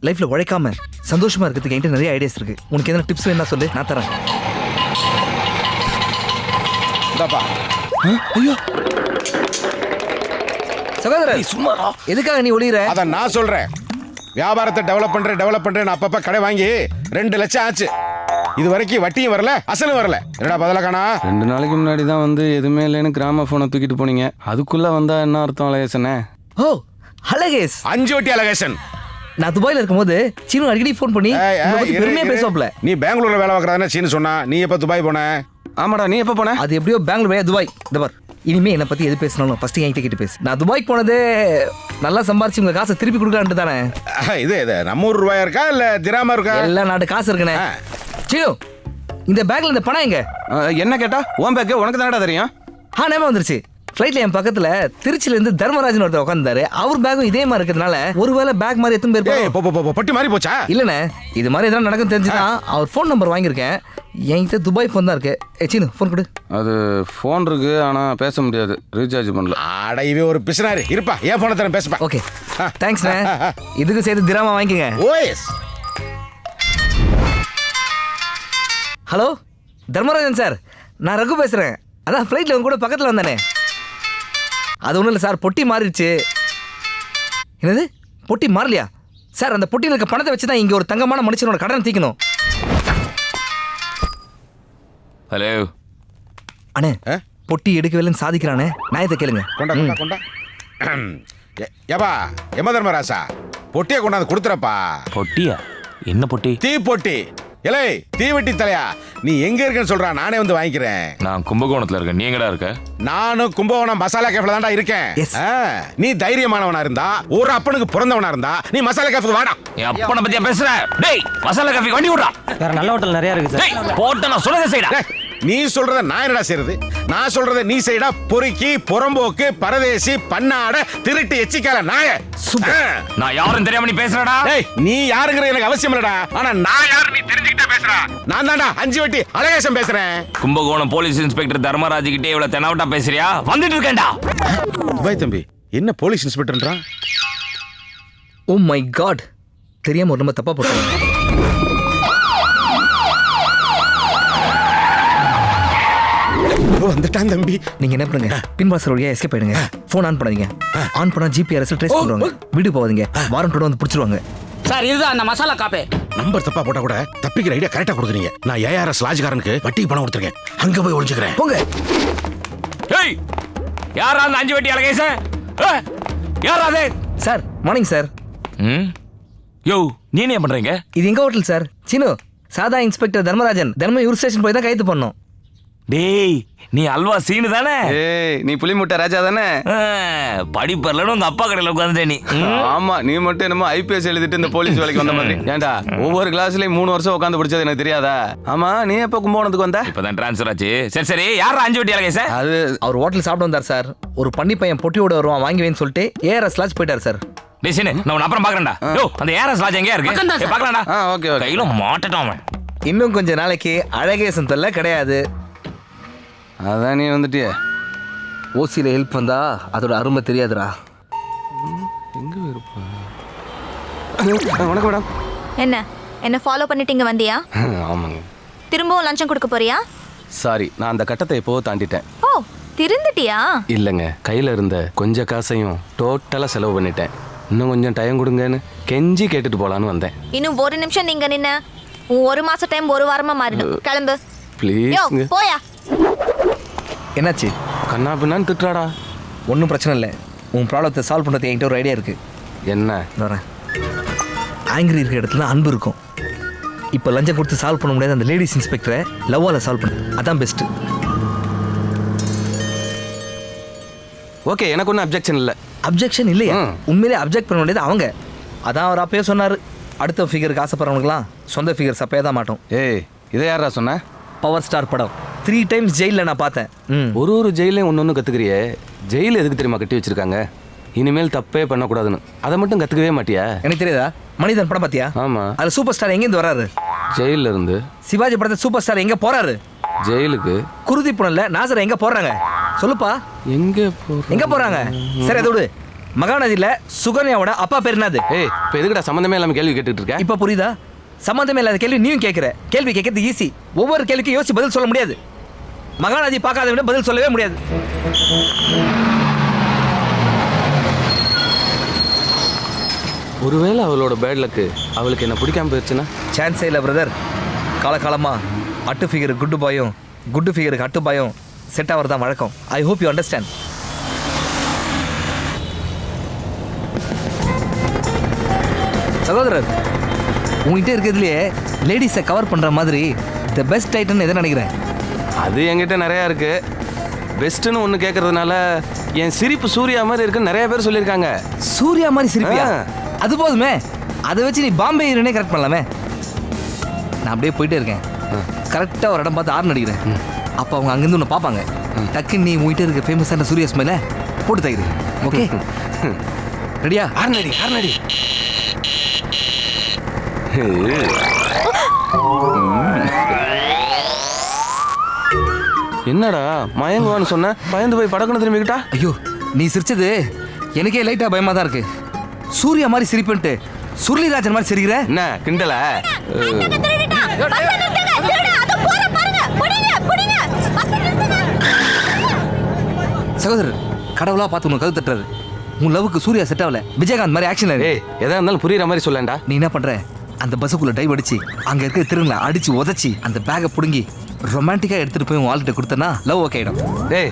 Speaker 13: லைஃப்ல உழைக்காம சந்தோஷமா இருக்கிறதுக்கு என்கிட்ட நிறைய ஐடியாஸ் இருக்கு. உனக்கு எதனா டிப்ஸ் வேணா சொல்லு, நான் தரேன்.
Speaker 1: ஐயோ
Speaker 13: சகோதரர்,
Speaker 1: சும்மாடா.
Speaker 13: எதுக்காக நீ ஒளியற?
Speaker 11: அத நான் சொல்றேன். வியாபாரத்தை டெவலப் பண்றேன் அப்பப்ப கடை வாங்கி 2 லட்சம் ஆச்சு. இது வரைக்கும் வட்டியும் வரல அசலும் வரல. என்னடா பதில காணா?
Speaker 1: 2 நாளைக்கு முன்னாடி தான் வந்து எதுவுமே இல்லைன்னு கிராம போனை தூக்கிட்டு போனீங்க. அதுக்குள்ள வந்தா என்ன அர்த்தம் அழகேசனே?
Speaker 13: ஓ அழகேஷ்,
Speaker 11: 5 வட்டி அழகேசன்.
Speaker 13: நான் துபாயில இருக்கும்போது சீனு அடிக்கடி ஃபோன் பண்ணி உங்களை பத்தி பெருமையா பேசுவாப்ல.
Speaker 11: நீ பெங்களூர்ல வேலை பார்க்கறதானே சீனு சொன்னா. நீ எப்ப துபாய் போன?
Speaker 1: ஆமாடா, நீ எப்போ போன?
Speaker 13: அது எப்படியோ பெங்களூர் வழியா துபாய். இந்த பார், இனிமே என்னை பத்தி எது பேசினாலும் ஃபர்ஸ்ட் என்கிட்ட கிட்ட பேசு. நான் துபாய்க்கு போனதே நல்லா சம்பாரிச்சு உங்க காசை திருப்பி கொடுக்கலான்ட்டு தானே.
Speaker 11: இது நம்ம ஊர் ரூபாயா இருக்கா இல்ல திராம இருக்கா?
Speaker 13: எல்லா நாட்டு காசு இருக்குண்ணே. சீனு, இந்த பேக்ல இந்த பணம் எங்க?
Speaker 1: என்ன கேட்டா உன் பேக்கு உனக்கு தானடா தெரியும்.
Speaker 13: நேரம் வந்துருச்சு. ஃப்ளைட்ல என் பக்கத்துல திருச்சில இருந்து தர்மராஜன் ஒருத்தர் உட்காந்துருந்தாரு. அவர் பேக்கும் இதே மாதிரி இருக்கிறதுனால ஒருவேளை பேக் மாதிரி எத்தனை பேர்
Speaker 11: பட்டி மாதிரி போச்சா?
Speaker 13: இல்லண்ணே, இது மாதிரி எதனா நடக்கும் தெரிஞ்சுதான் அவர் ஃபோன் நம்பர் வாங்கியிருக்கேன். என்கிட்ட துபாய் ஃபோன் தான் இருக்கு. சீனு ஃபோன் கொடு.
Speaker 1: அது ஃபோன் இருக்கு, ஆனா பேச முடியாது, ரீசார்ஜ் பண்ணல.
Speaker 11: அடையவே ஒரு பிசினாரி இருப்பா. ஏன் போன தரேன் பேசுப்பா.
Speaker 13: ஓகே தேங்க்ஸ்ண்ணே. இதுக்கு சேர்த்து திராமா வாங்கிக்கங்க.
Speaker 11: ஓஎஸ்.
Speaker 13: ஹலோ தர்மராஜன் சார், நான் ரகு பேசுறேன். அதான் ஃப்ளைட்ல உங்க கூட பக்கத்துல வந்தானே. அது ஒன்றும் இல்லை சார், பொட்டி மாறிடுச்சு. என்னது பொட்டி மாறலையா சார்? அந்த பொட்டியில் இருக்க பணத்தை வச்சு தான் இங்கே ஒரு தங்கமான மனுஷனோட கடனை தீக்கணும்.
Speaker 1: ஹலோ
Speaker 13: அண்ணே, பொட்டி எடுக்கவில்லைன்னு சாதிக்கிறானே, நியாயத்தை கேளுங்க.
Speaker 11: கொண்டா கொண்டா கொண்டா. ஏப்பா எம தர்மராசா, பொட்டியை கொண்டாந்து கொடுத்துறப்பா.
Speaker 1: பொட்டியா? என்ன பொட்டி?
Speaker 11: தீ பொட்டி. இலை தீவெட்டி தலையா, நீ எங்க இருக்கன்னு சொல்றா, நானே வந்து வாங்கிக்கிறேன்.
Speaker 1: நான் கும்பகோணத்துல இருக்கேன். நீ எங்கடா இருக்க?
Speaker 11: நானும் கும்பகோணம் மசாலா கேஃப்ல தான்டா இருக்கேன். நீ தைரியமானவனா இருந்தா, ஒரு அப்பனுக்கு பிறந்தவனா இருந்தா, நீ மசாலா கேஃப்க்கு வாடா.
Speaker 1: என் அப்பனை பத்தியா பேசுற? டேய், மசாலா காஃபி வண்டி விடுறா.
Speaker 6: வேற நல்ல ஹோட்டல் நிறைய இருக்கு சார்.
Speaker 1: போட்ட நான் சொல்றத செய்டா.
Speaker 11: நீ சொல்றத நான் என்னடா செய்யறது? நான் சொல்றத நீ செய்டா. பொறுக்கி, புறம்போக்கு, பரதேசி, பன்னாட, திருட்டு, எச்சிக்கால நாய.
Speaker 1: நான் யாரும் தெரியாம நீ பேசுறடா.
Speaker 11: டேய், நீ யாருங்கற எனக்கு அவசியம் இல்லடா. ஆனா நான் யாரு நீ தெரிஞ்சுக்கிட்டே பேசுறா. நான் தான்டா 5 வட்டி அழகேசன் பேசுறேன்.
Speaker 1: கும்பகோணம் போலீஸ் இன்ஸ்பெக்டர் தர்மராஜ் கிட்டே இவ்வளவு தெனாவட்டா பேசுறியா? வந்துட்டு இருக்கேன்டா.
Speaker 11: பாய் தம்பி, என்ன போலீஸ் இன்ஸ்பெக்டர்ன்றா?
Speaker 13: ஓ மை காட், தெரியாம ஒரு நம்ம தப்பா போட்டோம்.
Speaker 11: வந்துட்டான் தம்பி.
Speaker 13: நீங்க என்ன பண்ணுங்க, பின்வாசல் வழியா எஸ்கேப் ஆயிடுங்க. போன் ஆன் பண்ணாதீங்க. ஆன் பண்ணா ஜிபிஆர்எஸ் ட்ரேஸ் பண்ணுவாங்க. வீடு போவாதீங்க, வாரண்டோட வந்து பிடிச்சிருவாங்க.
Speaker 5: சார் இதுதான் அந்த மசாலா காப்பே.
Speaker 11: நம்பர் தப்பா போட்டா கூட தப்பிக்கிற ஐடியா கரெக்டா கொடுக்குறீங்க. நான் ஏஆர்எஸ் லாஜ்காரனுக்கு வட்டிக்கு பணம் கொடுத்துருக்கேன். அங்க போய் ஒளிஞ்சுக்கிறேன்.
Speaker 13: போங்க.
Speaker 1: ஏய், யாரா அந்த 5 வட்டி அழகேசன்? யாரா அது?
Speaker 13: Sir morning sir.
Speaker 1: யோ, நீ என்ன பண்றீங்க?
Speaker 13: இது எங்க ஹோட்டல் சார். சீனு, சாதா இன்ஸ்பெக்டர் தர்மராஜன் தர்மயூர் ஸ்டேஷன் போய் தான் கைது பண்ணோம்.
Speaker 1: டேய், நீ அல்வா சீனு தானே?
Speaker 16: ஏய், நீ புலிமுட்டை ராஜா தானே?
Speaker 1: படிப்பறலன்னு உங்க அப்பா கடையில் உட்காந்துட்டே நீ.
Speaker 16: ஆமா, நீ மட்டும் என்னமோ ஐபிஎஸ் எழுதிட்டு இந்த போலீஸ் வேலைக்கு வந்த மாதிரி. ஏன்டா ஒவ்வொரு கிளாஸ்லயும் 3 வருஷம் உட்காந்து படிச்சது எனக்கு தெரியாதா? ஆமா, நீ எப்ப கும்பகோணத்துக்கு வந்த?
Speaker 1: இப்பதான் டிரான்ஸ்ஃபர் ஆச்சு. சரி சரி, யாரா 5 வட்டி அழகேசன்?
Speaker 13: அது அவர் ஹோட்டல் சாப்பிட்டு வந்தார் சார். ஒரு பண்ணி பையன் பொட்டியோட வருவான் வாங்கி வைன்னு சொல்லிட்டு ஏஆர்எஸ் லாட்ஜ் போயிட்டார் சார்.
Speaker 1: டேய் சீனு, நான் உன்னை அப்புறம் பாக்குறேன்டா. யோ, அந்த ஏஆர்எஸ் லாட்ஜ் எங்கயா இருக்கு? பாக்கலாம்டா.
Speaker 16: Okay okay.
Speaker 1: கையில மாட்டட்டான் அவன்.
Speaker 13: இன்னும் கொஞ்ச நாளைக்கு அழகேசன் தொல்லை கிடையாது.
Speaker 16: அதான் நீ வந்துட்டிய.
Speaker 13: ஓசியில் ஹெல்ப் வந்தா அதோட அருமை தெரியாதுடா.
Speaker 16: எங்க இருப்பா?
Speaker 1: வணக்கம் மேடம்.
Speaker 15: என்ன ஃபாலோ பண்ணிட்டு இங்க வந்தியா?
Speaker 1: ஆமாங்க.
Speaker 15: திரும்பவும் லஞ்சம் கொடுக்க போறியா?
Speaker 1: சாரி, நான் அந்த கட்டத்தை எப்போ தாண்டிட்டேன்.
Speaker 15: ஓ, திருந்துட்டியா?
Speaker 1: இல்லைங்க, கையில இருந்த கொஞ்ச காசையும் டோட்டலா செலவு பண்ணிட்டேன். இன்னும் கொஞ்சம் டைம் கொடுங்கன்னு கெஞ்சி கேட்டுட்டு போலான்னு வந்தேன்.
Speaker 15: இன்னும் 1 நிமிஷம் நீங்க நின்ன உன் 1 மாச டைம் 1 வாரமா மாறிடும். கிளம்பு.
Speaker 1: ப்ளீஸ்.
Speaker 15: போயா.
Speaker 13: என்னாச்சு?
Speaker 1: கண்ணா பின்னான்னு திட்டுறாடா.
Speaker 13: ஒன்றும் பிரச்சனை இல்லை. உன் ப்ராப்ளத்தை சால்வ் பண்ணுறது என்கிட்ட ஒரு ஐடியா இருக்கு.
Speaker 1: என்ன?
Speaker 13: வரேன். ஆங்கிரி இருக்கிற இடத்துல அன்பு இருக்கும். இப்போ லஞ்சம் கொடுத்து சால்வ் பண்ண முடியாது அந்த லேடிஸ் இன்ஸ்பெக்டரை லவ்வால சால்வ் பண்ணு. அதான் பெஸ்ட்.
Speaker 1: ஓகே, எனக்கு ஒன்றும் அப்ஜெக்ஷன் இல்லை.
Speaker 13: அப்ஜெக்ஷன் இல்லையா? உண்மையிலே அப்ஜெக்ட் பண்ண வேண்டியது அவங்க. அதான் அவர் அப்பயே சொன்னார், அடுத்த ஃபிகருக்கு ஆசைப்படுறவங்களுக்குலாம் சொந்த ஃபிகர் சப்பையாக தான் மாட்டோம்.
Speaker 1: ஏய், இதை யாரா சொன்ன?
Speaker 13: பவர் ஸ்டார் படம் 3 டைம்ஸ் ஜெயிலில் நான் பார்த்தேன்.
Speaker 1: ஒரு ஜெயிலையும் ஒன்று கற்றுக்கிறியே. ஜெயில் எதுக்கு தெரியுமா கட்டி வச்சிருக்காங்க? இனிமேல் தப்பே பண்ணக்கூடாதுன்னு. அதை மட்டும் கற்றுக்கவே மாட்டியா?
Speaker 13: எனக்கு தெரியாதா? மனிதன் படம் பார்த்தியா?
Speaker 1: ஆமாம்.
Speaker 13: அதில் சூப்பர் ஸ்டார் எங்கேருந்து வராரு?
Speaker 1: ஜெயிலில் இருந்து.
Speaker 13: சிவாஜி படத்தை சூப்பர் ஸ்டார் எங்கே போறாரு?
Speaker 1: ஜெயிலுக்கு.
Speaker 13: குருதி புனல்ல நாசரை எங்கே போடுறாங்க? சொல்லுப்பா, எங்கே போகிறாங்க? சரி, அதோடு மகாநதியில் சுகன்யாவோட அப்பா பேர் என்னது?
Speaker 1: ஏய், இப்போ எதுக்குடா சம்மந்தமே இல்லாமல் கேள்வி கேட்டுட்டு இருக்க?
Speaker 13: இப்போ புரியுதா? சம்மந்தமே இல்லாத கேள்வி நீயும் கேட்குற. கேள்வி கேட்கறது ஈஸி. ஒவ்வொரு கேள்விக்கும் யோசிச்சு பதில் சொல்ல முடியாது. மகாநதி பார்க்காத விட பதில் சொல்லவே முடியாது.
Speaker 1: ஒருவேளை அவளோட பேட் லக்கு அவளுக்கு என்ன பிடிக்காம போயிடுச்சுன்னா?
Speaker 13: சான்ஸே இல்லை பிரதர். காலகாலமாக அட்டு ஃபிகர் குட்டு பாயும் குட்டு ஃபிகருக்கு அட்டு பாயும் செட் ஆகிறது தான் வழக்கம். I hope you understand. சகோதரர், உங்ககிட்ட இருக்கிறதுலையே லேடிஸை கவர் பண்ணுற மாதிரி த பெஸ்ட் ஐட்டம்னு எதை நினைக்கிறேன்?
Speaker 16: அது என்கிட்ட நிறையா இருக்கு. பெஸ்ட்டுன்னு ஒன்று கேட்கறதுனால என் சிரிப்பு சூர்யா மாதிரி இருக்குன்னு நிறைய பேர் சொல்லியிருக்காங்க.
Speaker 13: சூர்யா மாதிரி சிரிப்பியா? அது போதுமே. அதை வச்சு நீ பாம்பே ஹீரோனே கரெக்ட் பண்ணலாமே. நான் அப்படியே போயிட்டே இருக்கேன். கரெக்டாக ஒரு இடம் பார்த்து ஆர்ன் அடிக்கிறேன். அப்போ அவங்க அங்கேருந்து ஒன்று பார்ப்பாங்க. டக்குன்னு நீ உங்ககிட்ட இருக்க ஃபேமஸான சூர்யா ஸ்மைல போட்டு தைக்கிறேன். ஓகே, ரெடியா?
Speaker 16: ஆர்னடி ஆர்னடி. என்னடா மயங்குவான்னு சொன்ன, பயந்து போய் படக்குன்னு திரும்பிக்கிட்டா?
Speaker 13: ஐயோ, நீ சிரிச்சது எனக்கே லைட்டாக பயமாக தான் இருக்கு. சூர்யா மாதிரி சிரிப்புன்ட்டு சுருளிராஜன் மாதிரி சிரிக்கிற.
Speaker 16: என்ன கிண்டல?
Speaker 13: சகோதரர், கடவுளா பார்த்து உனக்கு கது தட்டுறாரு. உன் லவ்வுக்கு சூர்யா செட் ஆகல. விஜயகாந்த் மாதிரி ஆக்ஷன்.
Speaker 16: ஏய், எதா இருந்தாலும் புரியுற மாதிரி சொல்லண்டா.
Speaker 13: நீ என்ன பண்ற? அந்த பஸ்ஸுக்குள்ள டைவ் அடிச்சு அங்க இருக்க திருங்களை அடிச்சு உதச்சி அந்த பேக்கை புடுங்கி ரொமான்டிக்கா எடுத்துட்டு போய் உன் ஆள்கிட்ட கொடுத்தனா லவ் ஓகே ஆயிடும்.
Speaker 16: டேய்,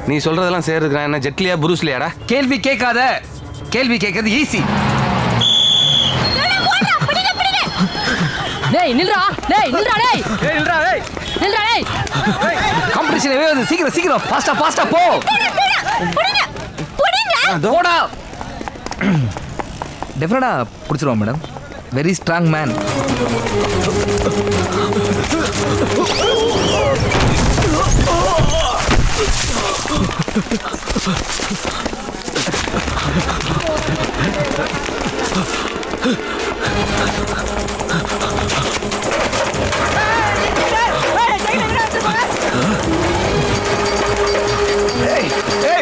Speaker 16: நீ சொல்றதெல்லாம் சேர்றதுக்கு என்ன ஜெட்லியா புரூஸ்லியாடா?
Speaker 13: கேள்வி கேட்காத. கேள்வி கேட்கறது ஈஸி.
Speaker 6: டேய் நில்றா, டேய் நில்றா, டேய்
Speaker 13: ஏய் நில்றா, டேய்
Speaker 6: நில்றா, டேய்.
Speaker 13: காம்படிஷன் வேவது. சீக்கிரம் சீக்கிரம் ஃபாஸ்டா ஃபாஸ்டா போ. போடா. டெஃபினட்டா பிடிச்சிருவோம் மேடம். Very strong man.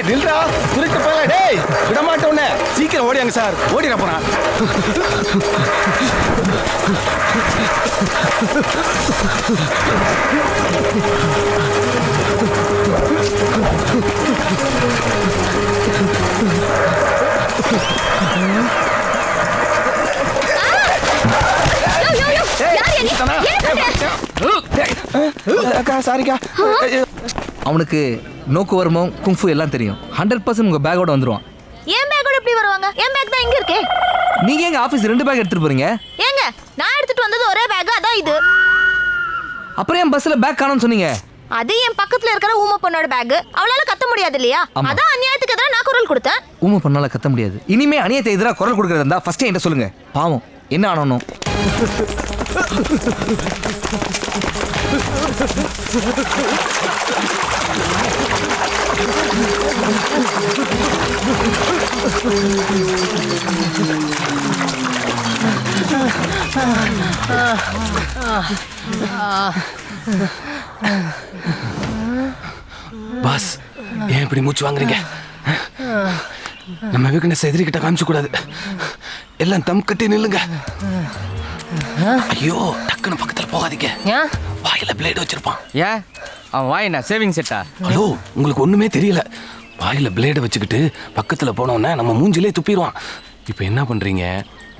Speaker 16: நில்றா, திருட்டு போல. டேய், விட மாட்டோன்னே. சீக்கிரம் ஓடியாங்க சார். ஓடிட போறான். சாரிக்கா.
Speaker 13: அவனுக்கு நோக்குவரமும் குங்ஃபு எல்லாம் தெரியும். 100% உங்க பேக்கோட வந்துருவான்.
Speaker 15: என் பேக்கோட எப்படி வருவாங்க? என் பேக் தான் இங்க இருக்கே.
Speaker 13: நீங்க எங்க ஆபீஸ் 2 பேக் எடுத்துட்டு போறீங்க?
Speaker 15: ஏங்க, நான் எடுத்துட்டு வந்தது ஒரே பேக், அதான் இது.
Speaker 13: அப்புறம் என் பஸ்ல பேக் காணோம்னு சொன்னீங்க?
Speaker 15: அது என் பக்கத்துல இருக்கிற ஊம பொண்ணோட பேக். அவளால கத்த முடியாது இல்லையா? அதான் அநியாயத்துக்கு எதிராக நான் குரல் கொடுத்தேன்.
Speaker 13: ஊம பொண்ணால கத்த முடியாது. இனிமே அநியாயத்தை எதிராக குரல் கொடுக்கறதா இருந்தா ஃபர்ஸ்ட் என்கிட்ட சொல்லுங்க. பாவம் என்ன ஆனோம்.
Speaker 16: பாஸ், ஏன் இப்படி மூச்சு வாங்குறீங்க? நம்ம வீக்னஸ் எதிரிக்கிட்ட காமிச்சு கூடாது. எல்லாம் தம் கட்டி நில்லுங்க. ஐயோ, டக்குன்னு பக்கத்துல போகாதீங்க. வாயில பிளேட் வச்சிருப்பான்.
Speaker 14: ஏன் அவன் வாய் என்ன சேவிங் செட்டா?
Speaker 16: ஹலோ, உங்களுக்கு ஒண்ணுமே தெரியல. வாயில பிளேடை வச்சுக்கிட்டு பக்கத்துல போனோன்னே நம்ம மூஞ்சிலே துப்பிடுவான். இப்போ என்ன பண்றீங்க?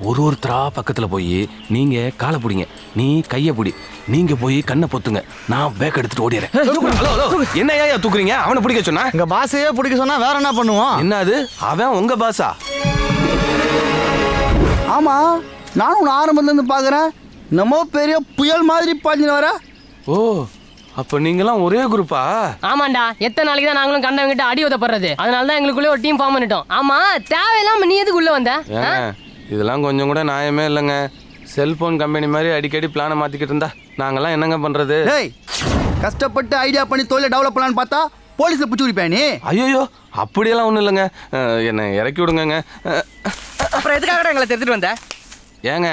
Speaker 16: ஒருத்தரா பக்கத்துல போய் நீங்க காலை பிடிங்க, நீ கையை பிடி, நீங்க போய் கண்ணை பொத்துங்க, நான் பேக் எடுத்துட்டு ஓடிடுறேன். என்ன ஏன் தூக்குறீங்க? அவனை பிடிக்க சொன்னா?
Speaker 7: எங்க பாஸையே பிடிக்க சொன்னா வேற என்ன பண்ணுவோம்?
Speaker 16: என்ன அது? அவன் உங்க பாஸா?
Speaker 7: ஆமா, நானும் உன்னை ஆரம்பத்துல இருந்து பாக்குறேன். நம்ம பெரிய புயல் மாதிரி பாஞ்சின்னு வர.
Speaker 16: ஓ, அப்ப நீங்களாம் ஒரே குரூப்பா?
Speaker 6: ஆமாண்டா, எத்தனை நாளைக்கு தான் நாங்களும் கண்டவங்கிட்ட அடி உதப்படுறது. அதனால தான் எங்களுக்குள்ளே ஒரு டீம் ஃபார்ம் பண்ணிட்டோம். ஆமா, தேவையில்லாம நீ எதுக்கு உள்ள வந்த?
Speaker 16: இதெல்லாம் கொஞ்சம் கூட நியாயமே இல்லைங்க. செல்போன் கம்பெனி மாதிரி அடிக்கடி பிளானை மாத்திக்கிட்டு இருந்தா நாங்கெல்லாம் என்னங்க பண்றது?
Speaker 7: டேய், கஷ்டப்பட்டு ஐடியா பண்ணி தொழிலை டெவலப் பண்ணலான்னு பார்த்தா போலீஸ்ல பிடிச்சி விடுப்பேன் நீ.
Speaker 16: ஐயோ, அப்படியெல்லாம் ஒன்றும் இல்லைங்க. என்னை இறக்கி விடுங்க.
Speaker 14: அப்புறம் எதுக்காக எங்களை தெரிஞ்சுட்டு வந்த?
Speaker 16: ஏங்க,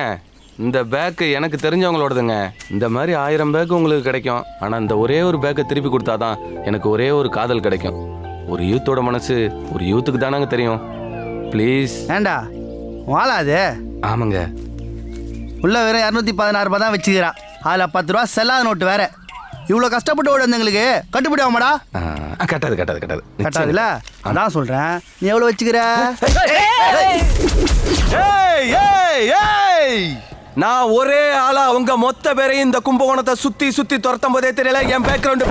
Speaker 16: இந்த பேக்கு எனக்கு தெரிஞ்சவங்களோடதுங்க. இந்த மாதிரி 1000 பேக்கு உங்களுக்கு கிடைக்கும். ஆனால் இந்த ஒரே ஒரு பேக்கை திருப்பி கொடுத்தாதான் எனக்கு ஒரே ஒரு காதல் கிடைக்கும். ஒரு யூத்தோட மனசு ஒரு யூத்துக்கு தானாங்க தெரியும். ப்ளீஸ்.
Speaker 7: ஏண்டா வாழாது?
Speaker 16: ஆமாங்க.
Speaker 7: உள்ள வெறும் 216 ரூபாய் தான் வச்சுக்கிறான். அதில் 10 ரூபா செல்லாத நோட்டு வேற. இவ்வளோ கஷ்டப்பட்டு ஓட வந்தவங்களுக்கு கட்டுப்படி ஆமாடா?
Speaker 16: கட்டாது.
Speaker 7: கட்டாதுல்ல? அதான் சொல்கிறேன். நீ எவ்வளோ வச்சுக்கிற?
Speaker 1: நான் ஒரே ஆளா உங்க மொத்த பேரையும் இந்த கும்பகோணத்தை சுத்தி சுத்தி துரத்தும் போதே தெரியல. என் பேக்ரவுண்ட்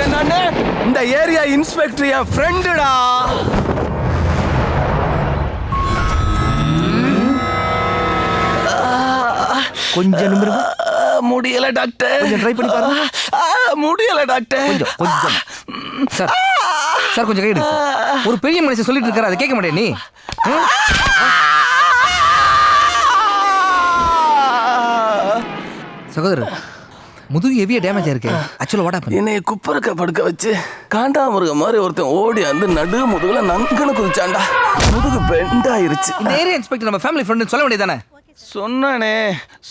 Speaker 1: என்னன்னு இந்த ஏரியா இன்ஸ்பெக்டர் என் ஃப்ரெண்டுடா.
Speaker 13: கொஞ்சம் நிமிருங்க.
Speaker 1: முடியல டாக்டர்.
Speaker 13: கொஞ்சம் ட்ரை பண்ணி பாருங்க.
Speaker 1: முடியல டாக்டர்.
Speaker 13: கொஞ்சம் சார் சார் கொஞ்சம் கைடு. ஒரு பெரிய மனுஷன் சொல்லிட்டு இருக்காரு, அதை கேட்க மாட்டேன் நீ. சகோதரர், முதுகு ஹெவியா டேமேஜ் ஆயிருக்கு. ஆக்சுவலா வாட் ஹேப்பன்?
Speaker 1: என்னைய குப்பரக்க படுக்க வச்சு காண்டாமிருக மாதிரி ஒருத்தன் ஓடி வந்து நடு முதுகுல நங்கன்னு குதிச்சாண்டா. முதுகு பெண்ட் ஆயிருச்சு.
Speaker 13: இந்த ஏரியா இன்ஸ்பெக்டர் நம்ம ஃபேமிலி ஃப்ரெண்ட் சொல்ல வேண்டியதானே?
Speaker 1: சொன்னானே,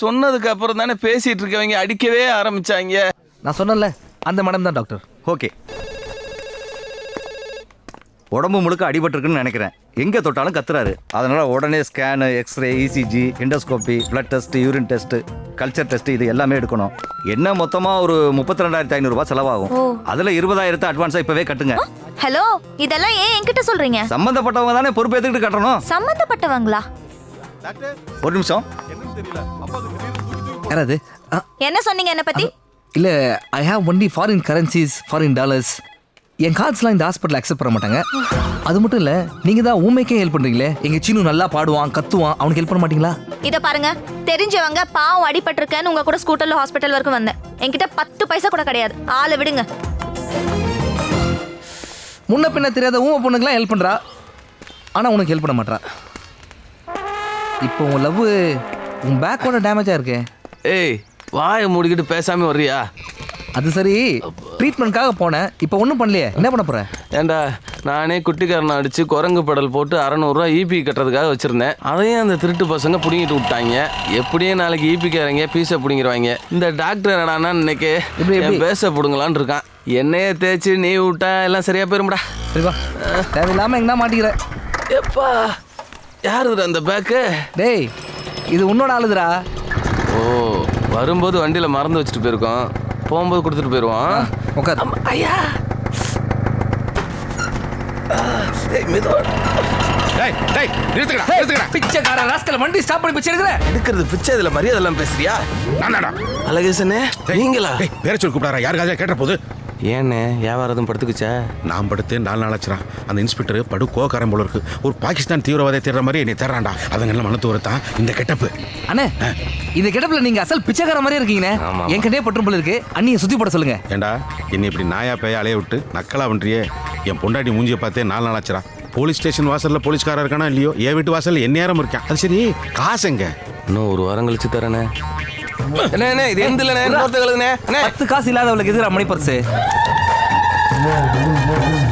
Speaker 1: சொன்னதுக்கு அப்புறம் தானே பேசிட்டு இருக்கவங்க அடிக்கவே ஆரம்பிச்சாங்க.
Speaker 13: நான் சொன்னேன்ல, அந்த மேடம் தான் டாக்டர்.
Speaker 17: ஓகே, உடம்பு முழுக்க அடிபட்டிருக்குன்னு நினைக்கிறேன். எங்கே தொட்டாலும் கத்துறாரு. அதனால் உடனே scan, x-ray, ECG, endoscopy, blood test, urine test, culture test இது எல்லாமே எடுக்கணும். என்ன மொத்தமாக ஒரு 32,500 செலவாகும். அதில் 20,000 அட்வான்ஸாக இப்போவே கட்டுங்க.
Speaker 15: ஹலோ, இதெல்லாம் ஏன் என்கிட்ட சொல்றீங்க?
Speaker 17: சம்மந்தப்பட்டவங்க தானே பொறுப்பு எடுத்துக்கிட்டு கட்டணும்.
Speaker 15: சம்பந்தப்பட்டவங்களா?
Speaker 17: ஒரு நிமிஷம்.
Speaker 13: யாராவது?
Speaker 15: என்ன சொன்னீங்க என்ன பத்தி?
Speaker 13: இல்லை, I have only foreign currencies, foreign dollars. என் கார்ட்ஸ்லாம் இந்த ஹாஸ்பிட்டல் அக்செப்ட் பண்ண மாட்டாங்க. அது மட்டும் இல்லை, நீங்கள் தான் ஊமைக்கே ஹெல்ப் பண்ணுறீங்களே. எங்கள் சீனு நல்லா பாடுவான், கத்துவான், அவனுக்கு ஹெல்ப் பண்ண மாட்டீங்களா?
Speaker 15: இதை பாருங்க, தெரிஞ்சவங்க பாவம் அடிபட்டிருக்கேன்னு உங்க கூட ஸ்கூட்டர்ல ஹாஸ்பிட்டல் வரைக்கும் வந்தேன். என்கிட்ட 10 பைசா கூட கிடையாது. ஆளை விடுங்க.
Speaker 13: முன்ன பின்ன தெரியாத ஊமை பொண்ணுக்கெல்லாம் ஹெல்ப் பண்ணுறா, ஆனால் உனக்கு ஹெல்ப் பண்ண மாட்டா. இப்போ உன் லவ் உன் பேக்கோட டேமேஜாக இருக்கு.
Speaker 1: ஏய், வாயை மூடிக்கிட்டு பேசாம வர்றியா?
Speaker 13: அது சரி, ட்ரீட்மெண்ட்காக போனேன், இப்போ ஒன்றும் பண்ணலையே, என்ன பண்ண போகிறேன்?
Speaker 1: ஏண்டா, நானே குட்டிக்காரனை அடித்து குரங்கு படல் போட்டு 600 இபி கட்டுறதுக்காக வச்சுருந்தேன். அதையும் அந்த திருட்டு பசங்க பிடிங்கிட்டு விட்டாங்க. எப்படியும் நாளைக்கு இபிக்காரங்க பீஸை பிடிங்கிருவாங்க. இந்த டாக்டர் என்னடானா இன்னைக்கு பேச பிடுங்கலான்னு இருக்கான். என்னையே தேய்ச்சி நீ விட்டா எல்லாம் சரியா போயிரும்டா.
Speaker 13: சரிப்பா, தேவையில்லாமல் எங்கன்னா மாட்டிக்கிறேன்.
Speaker 1: எப்பா, யாருதுடா அந்த பேக்கு?
Speaker 13: டேய், இது உன்னோட ஆளுதுடா.
Speaker 1: ஓ, வரும்போது வண்டியில் மறந்து வச்சுட்டு போயிருக்கோம், போகும்போது கொடுத்துட்டு போயிடுவான்.
Speaker 13: உட்கார்.
Speaker 1: ஐயா,
Speaker 13: பிச்சைக்கார ராஸ்கல், வண்டி ஸ்டாப் பண்ணி பிச்சை எடுக்கிற.
Speaker 1: எடுக்கிறது பிச்சை, இதுல மரியாதை எல்லாம் பேசுறியா? அழகேசனே, நீங்களா?
Speaker 11: பேரை சொல்லி கூப்பிடாரா? யாருக்காக கேட்ட போது?
Speaker 1: ஏண்ணே, வியாபாரம் படுத்துக்குச்சா?
Speaker 11: நான் படுத்து 4 நாள் ஆச்சுறான். அந்த இன்ஸ்பெக்டர் படு கோக்காரன் போல இருக்கு. ஒரு பாகிஸ்தான் தீவிரவாதியை தேடுற மாதிரி என்னை தேடுறான்டா. அதங்கெல்லாம் மனத்து வரத்தான் இந்த கெட்டப்பு.
Speaker 13: அண்ணே, இந்த கெட்டப்புல நீங்க அசல் பிச்சைக்கார மாதிரியே இருக்கீங்கண்ணே. என் கண்டே பற்றும் போல இருக்கு. அண்ணியை சுத்தி போட சொல்லுங்க.
Speaker 11: ஏண்டா, என்னை இப்படி நாயா பேய அலைய விட்டு நக்கலா பண்றியே? என் பொண்டாட்டி மூஞ்சியை பார்த்தே 4 நாள் ஆச்சுரா. போலீஸ் ஸ்டேஷன் வாசல்ல போலீஸ்காரா இருக்கானா இல்லையோ, என் வீட்டு வாசல்ல என் நேரம் இருக்கேன். அது சரி, காசுங்க?
Speaker 1: இன்னும் 1 வாரம் கழிச்சு தரேனே. என்ன இது எந்திலனே?
Speaker 13: 10 காசு இல்லாதவளுக்கு எதிரா மணி பர்ஸு?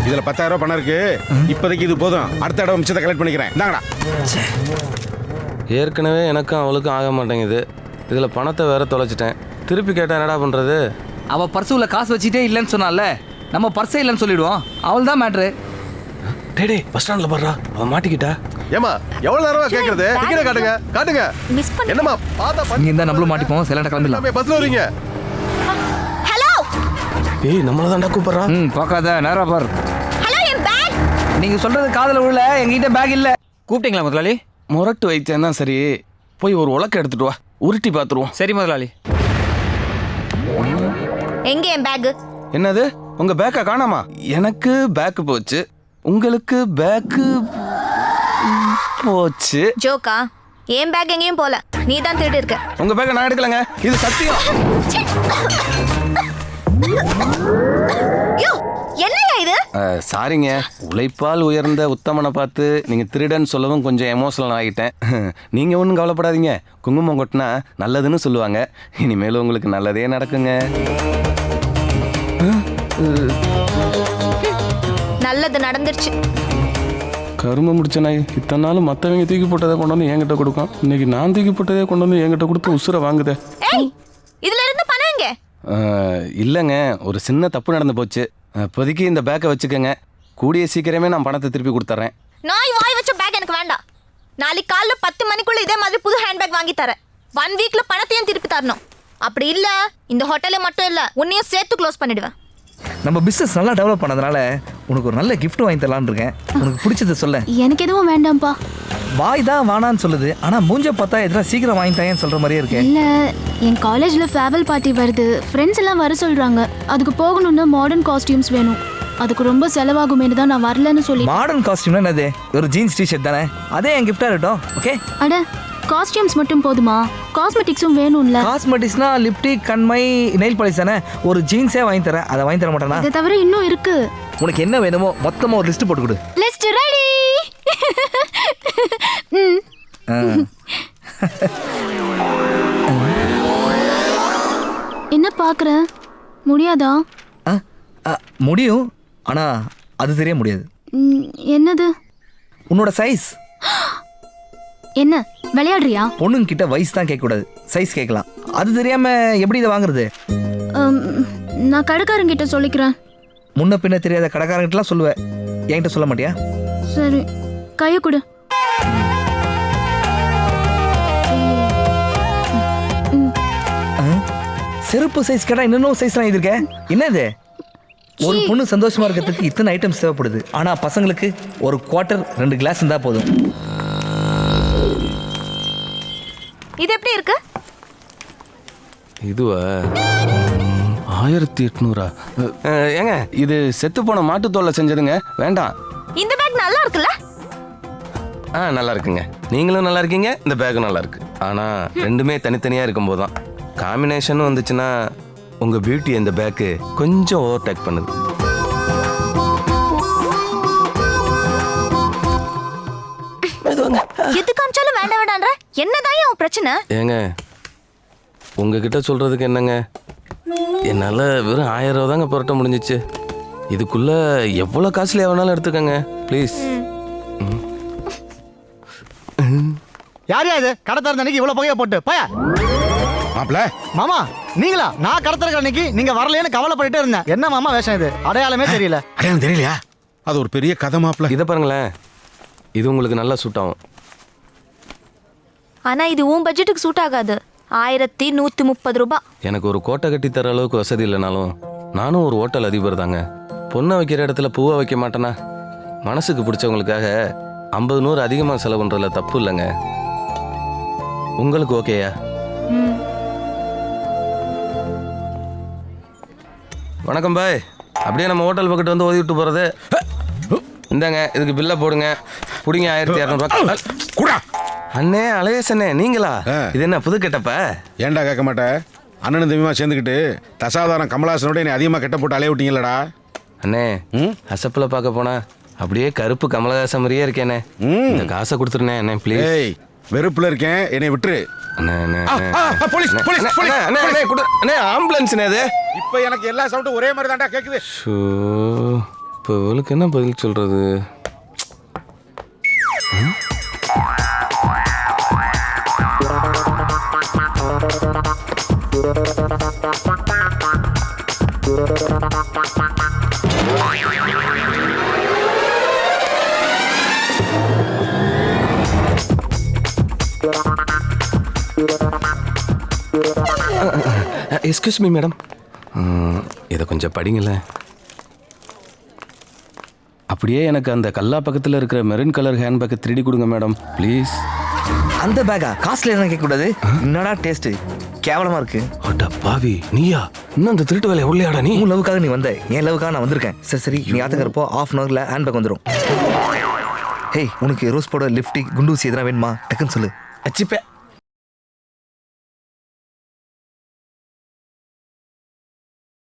Speaker 11: இதுல 10,000 பணம் இருக்கு. இப்போதைக்கு இது போதும். அடுத்த தடவை மிச்சத்தை கலெக்ட் பண்ணிக்கிறேன். இந்தாங்கடா.
Speaker 1: ஏற்கனவே எனக்கும் அவளுக்கும் ஆக மாட்டேங்குது. இதுல பணத்தை வேற தொலைச்சிட்டேன். திருப்பி கேட்டா என்னடா பண்றது?
Speaker 13: அவ பர்சுல காசு வச்சுட்டே இல்லைன்னு சொன்னால, நம்ம பர்ஸே இல்லைன்னு சொல்லிடுவோம். அவள் தான் மேட்ரு.
Speaker 1: டேடே, பஸ் ஸ்டாண்ட்ல பாடுறா, அவ மாட்டிக்கிட்டா.
Speaker 18: ஏமா, எவ்வளவு நேரமா கேக்குறது? டிக்கெட் காட்டுங்க. என்னமா பாத்தா
Speaker 13: நீ இருந்தா நம்மளும் மாட்டிப்போம். சிலண்ட கிளம்பிடலாம்.
Speaker 18: பஸ்ல வரீங்க?
Speaker 15: ஹலோ.
Speaker 1: ஏய், நம்மள தான்டா கூப்பிடுறா.
Speaker 13: பார்க்காத, நேரா பார்.
Speaker 15: ஹலோ, என் பேக்.
Speaker 13: நீங்க சொல்றது காதுல விழல. எங்ககிட்ட பேக் இல்ல.
Speaker 14: கூப்பிட்டீங்களா முதலாளி?
Speaker 1: முரட்டு வைத்தியம் தான் சரி. போய் ஒரு உலக்க எடுத்துட்டு வா, உருட்டி பாத்துருவோம்.
Speaker 14: சரி முதலாளி.
Speaker 15: எங்க என் பேக்?
Speaker 1: என்னது, உங்க பேக்கை காணாமா? எனக்கு பேக்கு போச்சு, உங்களுக்கு பேக்கு போச்சு.
Speaker 15: ஜோக்கா? என் பேக் எங்கேயும் போல, நீ தான் திருடி இருக்க.
Speaker 1: உங்க பேக்கை நான் எடுக்கலங்க, இது சத்தியம்.
Speaker 15: என்னையா இது?
Speaker 1: சாரிங்க, உழைப்பால் உயர்ந்த உத்தமனை பார்த்து நீங்க திருடன் சொல்லவும் கொஞ்சம் எமோஷனல் ஆகிட்டேன். நீங்க ஒன்றும் கவலைப்படாதீங்க. குங்குமம் கொட்டினா நல்லதுன்னு சொல்லுவாங்க. இனிமேலும் உங்களுக்கு நல்லதே நடக்குங்க.
Speaker 15: நல்லது நடந்துருச்சு.
Speaker 16: கருமை முடிச்ச நாய். இத்தனை நாள் மற்றவங்க தூக்கி போட்டதை கொண்டு வந்து என்கிட்ட கொடுக்கும். இன்னைக்கு நான் தூக்கி போட்டதே கொண்டு வந்து என்கிட்ட கொடுத்து உசுரை வாங்குதே.
Speaker 15: ஏய், இதுல இருந்து பணம் எங்க?
Speaker 1: இல்லைங்க, ஒரு சின்ன தப்பு நடந்து போச்சு. இப்போதைக்கு இந்த பேக்கை வச்சுக்கோங்க. கூடிய சீக்கிரமே நான் பணத்தை திருப்பி கொடுத்துட்றேன்.
Speaker 15: நாய் வாய் வச்ச பேக் எனக்கு வேண்டாம். நாளைக்கு காலைல 10 மணிக்குள்ள இதே மாதிரி புது ஹேண்ட்பேக் வாங்கி தரேன். 1 வீக்ல பணத்தையும் திருப்பி தரணும். அப்படி இல்ல, இந்த ஹோட்டலே மட்டும் இல்ல, உன்னையும் சேர்த்து க்ளோஸ் பண்ணிடுவேன்.
Speaker 13: நம்ம பிசினஸ் நல்லா டெவலப் பண்ணதுனால உனக்கு ஒரு நல்ல கிஃப்ட் வாங்கி தரலான்னு இருக்கேன். உனக்கு பிடிச்சதை சொல்ல.
Speaker 4: எனக்கு எதுவும் வேண்டாம்ப்பா.
Speaker 13: வாய் தான் வானான்னு சொல்லுது ஆனா மூஞ்ச பார்த்தா எதிராக சீக்கிரம் வாங்கிட்டாங்கன்னு சொல்ற மாதிரியே இருக்கேன்.
Speaker 4: இல்ல என் காலேஜ்ல ஃபேர்வெல் பார்ட்டி வருது, ஃப்ரெண்ட்ஸ் எல்லாம் வர சொல்றாங்க. அதுக்கு போகணும்னா மாடர்ன் காஸ்டியூம்ஸ் வேணும். அதுக்கு ரொம்ப செலவாகுமேனு தான் நான் வரலன்னு சொல்லி.
Speaker 13: மாடர்ன் காஸ்டியூம்னா என்னது? ஒரு ஜீன்ஸ் டிஷர்ட் தானே, அதே என் கிஃப்டா இருக்கட்டும். ஓகே.
Speaker 4: அட காஸ்டியூம்ஸ் மட்டும் போதுமா? காஸ்மெட்டிக்ஸும் வேணும்ல.
Speaker 13: காஸ்மெட்டிக்ஸ்னா லிப்டிக், கண்மை, நெயில் பாலிஷ் தானே. ஒரு ஜீன்ஸே வாங்கி தரேன், அதை வாங்கி தர மாட்டேனா?
Speaker 4: இதை தவிர இன்னும் இருக்கு.
Speaker 13: உனக்கு என்ன வேணுமோ மொத்தமா ஒரு லிஸ்ட் போட்டு கொடு.
Speaker 4: List ready. என்ன பாக்குற? முடியாதா?
Speaker 13: முடியும், ஆனா அது தெரிய முடியாது.
Speaker 4: என்னது?
Speaker 13: உன்னோட சைஸ்.
Speaker 4: என்ன விளையாடுறியா?
Speaker 13: பொண்ணுங்க கிட்ட வயசு தான் கேட்க கூடாது, சைஸ் கேட்கலாம். அது தெரியாம எப்படி இதை வாங்குறது?
Speaker 4: நான் கடைக்காரங்கிட்ட சொல்லிக்கிறேன்.
Speaker 13: முன்ன பின்ன தெரியாத கடைக்காரங்கிட்டலாம் சொல்லுவேன், என்கிட்ட சொல்ல மாட்டியா?
Speaker 4: சரி, கையை கொடு.
Speaker 13: செருப்பு சைஸ் கேட்டா இன்னும் சைஸ்லாம் எதிர்க்க. என்னது? ஒரு பொண்ணு சந்தோஷமா இருக்கிறதுக்கு இத்தனை ஐட்டம்ஸ் தேவைப்படுது, ஆனா பசங்களுக்கு ஒரு குவார்ட்டர் 2 கிளாஸ் இருந்தா போதும்.
Speaker 15: இது எப்படி இருக்கு?
Speaker 16: இதுவா 1800? ஏங்க இது செத்து போன மாட்டுத்தோலை செஞ்சதுங்க, வேண்டாம்.
Speaker 15: இந்த பேக் நல்லா இருக்குல்ல?
Speaker 1: நல்லா இருக்குங்க. நீங்களும் நல்லா இருக்கீங்க, இந்த பேக்கும் நல்லா இருக்கு. ஆனா ரெண்டுமே தனித்தனியா இருக்கும்போது தான் காம்பினேஷன் வந்துச்சுன்னா உங்க பியூட்டி இந்த பேக்கு கொஞ்சம் ஓவர் டேக் பண்ணுது.
Speaker 15: எது காமிச்சாலும் வேண்டாம் வேண்டான்ற என்னதான் உன் பிரச்சனை?
Speaker 1: ஏங்க உங்ககிட்ட சொல்றதுக்கு என்னங்க, என்னால வெறும் 1000 ரூபா தாங்க புரட்ட முடிஞ்சிச்சு. இதுக்குள்ள எவ்வளவு காஸ்ட்லியா வேணாலும் எடுத்துக்கங்க ப்ளீஸ்.
Speaker 7: யார் இது கடை திறந்த அன்னைக்கு இவ்வளவு புகையை போட்டு போய
Speaker 11: மாப்ள?
Speaker 7: மாமா நீங்களா? நான் கடை திறக்கிற அன்னைக்கு நீங்க வரலையேன்னு கவலைப்பட்டுட்டே இருந்தேன். என்ன மாமா வேஷம் இது? அடையாளமே தெரியல.
Speaker 11: அடையாளம் தெரியலையா? அது ஒரு பெரிய கதை மாப்ள.
Speaker 1: இதை பாருங்களேன், இது உங்களுக்கு நல்லா சூட் ஆகும்.
Speaker 15: ஆனா இது உன் பட்ஜெட்டுக்கு சூட் ஆகாது. 1130 ரூபாய்.
Speaker 1: எனக்கு ஒரு கோட்டை கட்டி தர அளவுக்கு வசதி இல்லைனாலும் நானும் ஒரு ஹோட்டல் அதிபர் தாங்க. பொண்ணை வைக்கிற இடத்துல பூவை வைக்க மாட்டேனா? மனசுக்கு பிடிச்சவங்களுக்காக 50-100 அதிகமாக செலவு பண்ணுறதுல தப்பு இல்லைங்க. உங்களுக்கு ஓகேயா? வணக்கம் பாய். அப்படியே நம்ம ஹோட்டல் பக்கத்து வந்து ஓதி விட்டு போகிறது. இந்தாங்க இதுக்கு பில்லை போடுங்க. பிடிங்க 1200 ரூபா. அண்ணே அழகேசண்ணே நீங்களா? இது என்ன புது கெட்டப்ப?
Speaker 11: ஏன்டா கேட்க மாட்டேன்? அண்ணனும் தம்பிமா சேர்ந்துக்கிட்டு தசாதாரம் கமலாசனோட என்னை அதிகமாக கெட்ட போட்டு அலைய விட்டீங்களடா.
Speaker 1: அண்ணே அசப்பில் பார்க்க போனா அப்படியே கருப்பு கமலஹாசன் மாதிரியே இருக்கேனே. இந்த காசை கொடுத்துருண்ணே அண்ணே ப்ளீஸ்.
Speaker 11: வெறுப்புல இருக்கேன், என்னை விட்டுரு.
Speaker 1: ஆம்புலன்ஸ்
Speaker 11: இப்ப எனக்கு எல்லா சவுண்டும் ஒரே மாதிரி தான்டா கேக்குது.
Speaker 1: இப்போ இவளுக்கு என்ன பதில் சொல்றது? எக்ஸ்கியூஸ் மீ மேடம், இதை கொஞ்சம் படிங்களேன். அப்படியே எனக்கு அந்த கல்லா பக்கத்தில் இருக்கிற மெரூன் கலர் ஹேண்ட் பேக்கை 3D கொடுங்க மேடம் ப்ளீஸ்.
Speaker 13: அந்த பேக்கா காஸ்ட்லியாக தான் கேட்கக்கூடாது. என்னடா டேஸ்ட்டு கேவலமாக இருக்கு.
Speaker 1: அட பாவி நீயா? இன்னும் அந்த திருட்டு வேலை எவ்வளோடா? நீ
Speaker 13: உன் லவ்வுக்காக நீ வந்த, என் லவ்வுக்காக நான் வந்திருக்கேன். சரி நீ ஆத்துக்கிறப்போ 1/2 hourல ஹேண்ட் பேக் வந்துடும். ஹேய் உனக்கு ரோஸ் பவுடர், லிப்டிக், குண்டூசி எதனா வேணுமா? டக்குன்னு சொல்லு.
Speaker 1: அச்சிப்பே